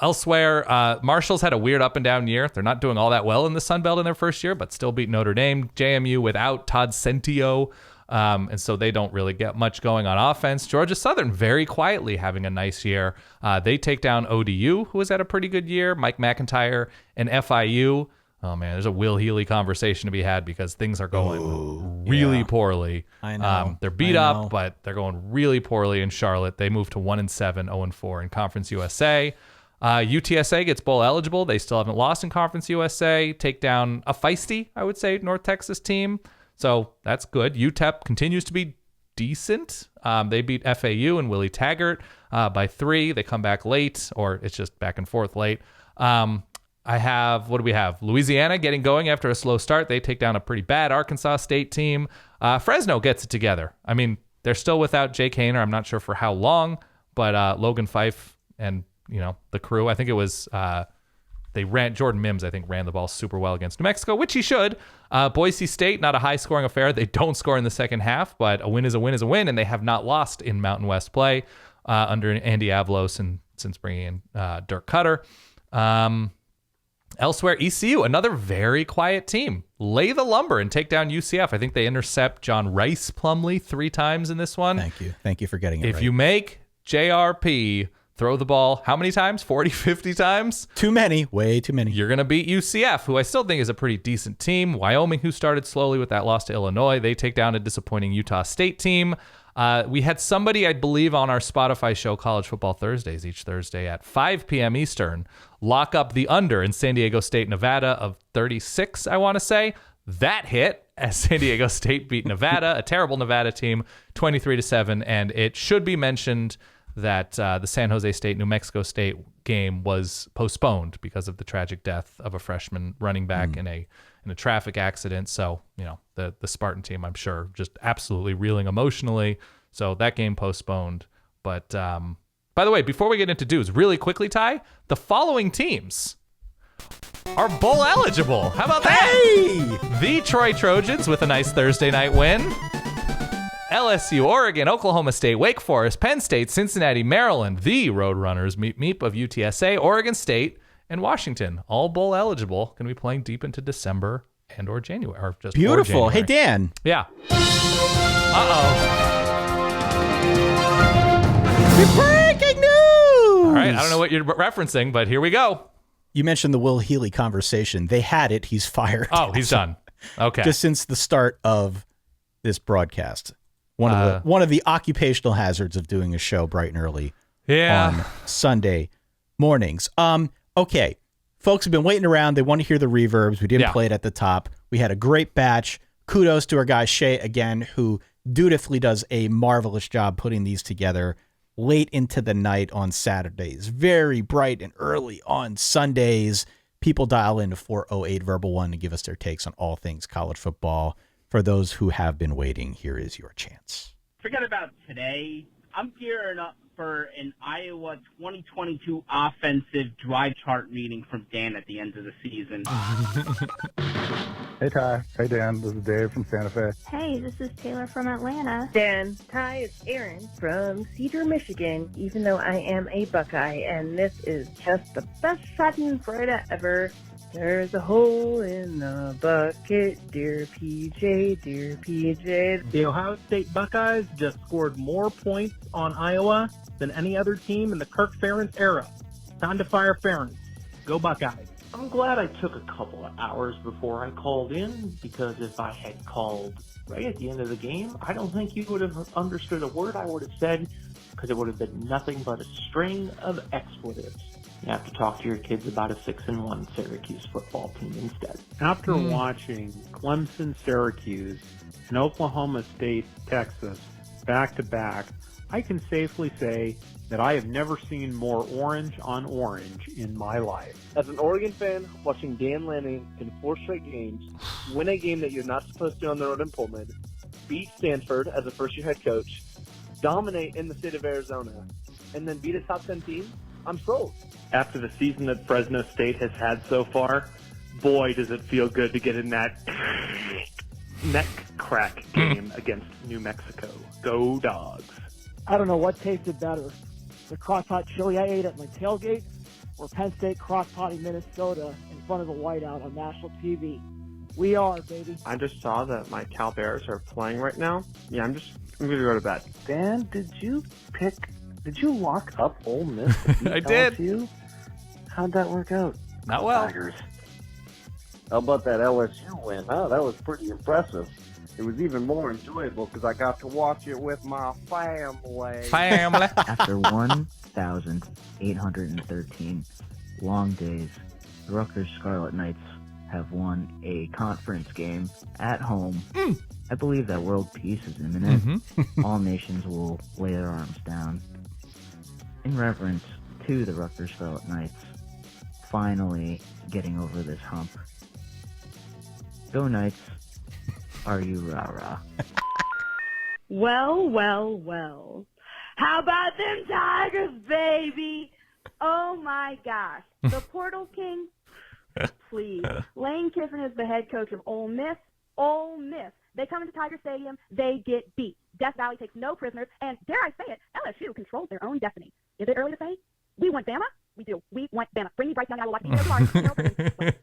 Elsewhere, Marshall's had a weird up and down year. They're not doing all that well in the Sun Belt in their first year, but still beat Notre Dame. JMU without Todd Centio, and so they don't really get much going on offense. Georgia Southern very quietly having a nice year. They take down ODU, who has had a pretty good year. Mike McIntyre and FIU. Oh, man, there's a Will Healy conversation to be had because things are going really poorly. I know. They're beat up, but they're going really poorly in Charlotte. They move to 1-7, 0-4 in Conference USA. UTSA gets bowl eligible. They still haven't lost in Conference USA. Take down a feisty, I would say, North Texas team. So that's good. UTEP continues to be decent. They beat FAU and Willie Taggart by 3. They come back late, or it's just back and forth late. What do we have? Louisiana getting going after a slow start. They take down a pretty bad Arkansas State team. Fresno gets it together. I mean, they're still without Jake Haener. I'm not sure for how long, but Logan Fife and the crew, I think it was Jordan Mims, I think, ran the ball super well against New Mexico, which he should. Boise State, not a high-scoring affair. They don't score in the second half, but a win is a win is a win, and they have not lost in Mountain West play under Andy Avalos and since bringing in Dirk Cutter. Elsewhere, ECU, another very quiet team. Lay the lumber and take down UCF. I think they intercept John Rice Plumlee 3 times in this one. Thank you. Thank you for getting it right. If you make JRP throw the ball, how many times? 40, 50 times? Too many. Way too many. You're going to beat UCF, who I still think is a pretty decent team. Wyoming, who started slowly with that loss to Illinois. They take down a disappointing Utah State team. We had somebody, I believe, on our Spotify show, College Football Thursdays, each Thursday at 5 p.m. Eastern, lock up the under in San Diego State, Nevada of 36, I want to say. That hit as San Diego State beat Nevada, a terrible Nevada team, 23-7. And it should be mentioned that the San Jose State, New Mexico State game was postponed because of the tragic death of a freshman running back in a traffic accident. So, the Spartan team, I'm sure, just absolutely reeling emotionally. So that game postponed. But by the way, before we get into dues, really quickly, Ty, the following teams are bowl eligible. How about that? Hey! The Troy Trojans with a nice Thursday night win. LSU, Oregon, Oklahoma State, Wake Forest, Penn State, Cincinnati, Maryland, the Roadrunners, meep of UTSA, Oregon State, and Washington, all bowl eligible. Going to be playing deep into December and or January. Or just beautiful. Or Hey, Dan. Yeah. Breaking news! All right, I don't know what you're referencing, but here we go. You mentioned the Will Healy conversation. They had it. He's fired. Oh, he's done. Okay. Just since the start of this broadcast. One of the occupational hazards of doing a show bright and early on Sunday mornings. Okay. Folks have been waiting around. They want to hear the reverbs. We didn't play it at the top. We had a great batch. Kudos to our guy Shay again, who dutifully does a marvelous job putting these together late into the night on Saturdays. Very bright and early on Sundays. People dial into 408 Verbal 1 to give us their takes on all things college football. For those who have been waiting, here is your chance. Forget about today. I'm gearing up for an Iowa 2022 offensive drive chart meeting from Dan at the end of the season. Hey, Ty. Hey, Dan. This is Dave from Santa Fe. Hey, this is Taylor from Atlanta. Dan, Ty, it's Aaron from Cedar, Michigan, even though I am a Buckeye, and this is just the best Schadenfreude ever. There's a hole in the bucket, dear PJ, dear PJ. The Ohio State Buckeyes just scored more points on Iowa than any other team in the Kirk Ferentz era. Time to fire Ferentz. Go Buckeyes. I'm glad I took a couple of hours before I called in, because if I had called right at the end of the game, I don't think you would have understood a word I would have said, because it would have been nothing but a string of expletives. You have to talk to your kids about a 6-1 Syracuse football team instead. After watching Clemson, Syracuse, and Oklahoma State, Texas, back-to-back, I can safely say that I have never seen more orange on orange in my life. As an Oregon fan, watching Dan Lanning in 4 straight games, win a game that you're not supposed to on the road in Pullman, beat Stanford as a first-year head coach, dominate in the state of Arizona, and then beat a top 10 team, I'm sold. After the season that Fresno State has had so far, boy, does it feel good to get in that neck crack game against New Mexico. Go Dogs. I don't know what tasted better, the crock-pot chili I ate at my tailgate or Penn State crock-pot in Minnesota in front of the whiteout on national TV. We are, baby. I just saw that my Cal Bears are playing right now. Yeah, I'm going to go to bed. Dan, did you lock up Ole Miss? I did. LSU? How'd that work out? Not well. Tigers. How about that LSU win? Huh? That was pretty impressive. It was even more enjoyable because I got to watch it with my family. After 1,813 long days, the Rutgers Scarlet Knights have won a conference game at home. I believe that world peace is imminent. All nations will lay their arms down in reverence to the Rutgers Scarlet Knights finally getting over this hump. Go Knights. Are you rah-rah? Well, well, well. How about them Tigers, baby? Oh, my gosh. The Portal King? Please. Lane Kiffin is the head coach of Ole Miss. Ole Miss. They come into Tiger Stadium, they get beat. Death Valley takes no prisoners, and dare I say it, LSU controls their own destiny. Is it early to say? We want Bama? We do. We want Bama. Bring me Bryce Young. I will watch the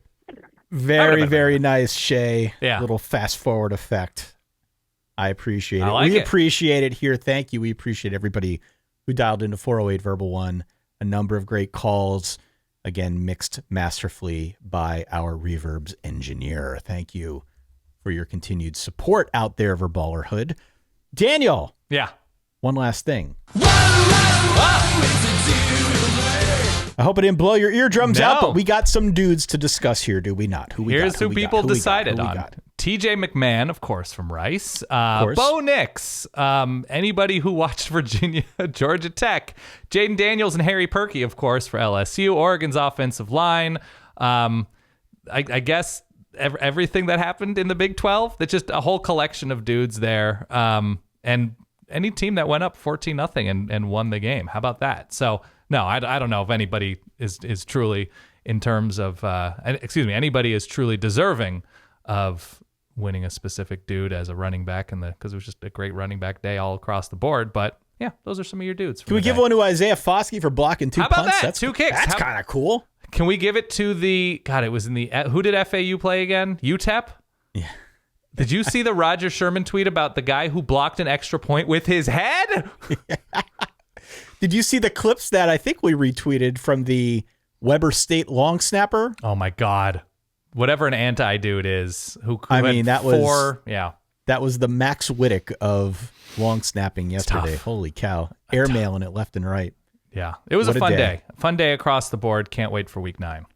Very, very nice, Shay. Yeah. Little fast forward effect. I appreciate it. I like we it. appreciate it here. Thank you. We appreciate everybody who dialed into 408 Verbal 1. A number of great calls. Again, mixed masterfully by our Reverbs engineer. Thank you for your continued support out there, Verballerhood. Daniel. Yeah. One last thing. I hope it didn't blow your eardrums out, but we got some dudes to discuss here, do we not? Here's who people decided on. TJ McMahon, of course, from Rice. Bo Nix. Anybody who watched Virginia, Georgia Tech. Jaden Daniels and Harry Perkey, of course, for LSU. Oregon's offensive line. I guess everything that happened in the Big 12. That's just a whole collection of dudes there. And any team that went up 14-0 and won the game. How about that? So, no, I don't know if anybody is truly, in terms of, anybody is truly deserving of winning a specific dude as a running back, because it was just a great running back day all across the board. But yeah, those are some of your dudes. Can we give one to Isaiah Foskey for blocking 2 punts? How about that? That's 2 kicks. That's kind of cool. Can we give it to it was in the, who did FAU play again? UTEP? Yeah. Did you see the Roger Sherman tweet about the guy who blocked an extra point with his head? Did you see the clips that I think we retweeted from the Weber State long snapper? Oh my God. Whatever an anti-dude is. That was the Max Wittick of long snapping yesterday. Holy cow. Airmailing it left and right. Yeah. It was a fun day. Fun day across the board. Can't wait for week 9.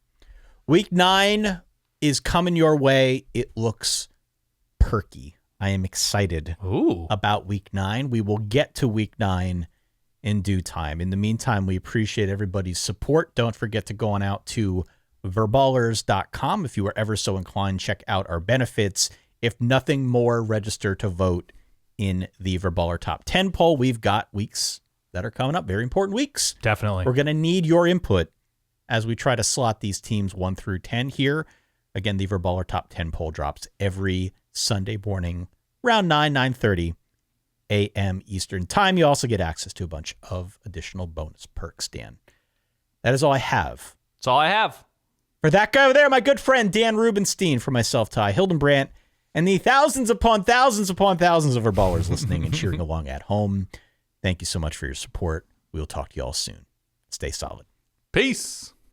Week 9 is coming your way. It looks perky. I am excited about week 9. We will get to week 9 in due time. In the meantime, we appreciate everybody's support. Don't forget to go on out to verballers.com. If you are ever so inclined, check out our benefits. If nothing more, register to vote in the Verballer Top 10 poll. We've got weeks that are coming up, very important weeks. Definitely. We're going to need your input as we try to slot these teams 1 through 10 here. Again, the Verballer Top 10 poll drops every Sunday morning around 9:30 a.m. Eastern Time. You also get access to a bunch of additional bonus perks, Dan. That is all I have. That's all I have. For that guy over there, my good friend Dan Rubenstein, for myself, Ty Hildenbrandt, and the thousands upon thousands upon thousands of Verballers listening and cheering along at home. Thank you so much for your support. We'll talk to you all soon. Stay solid. Peace.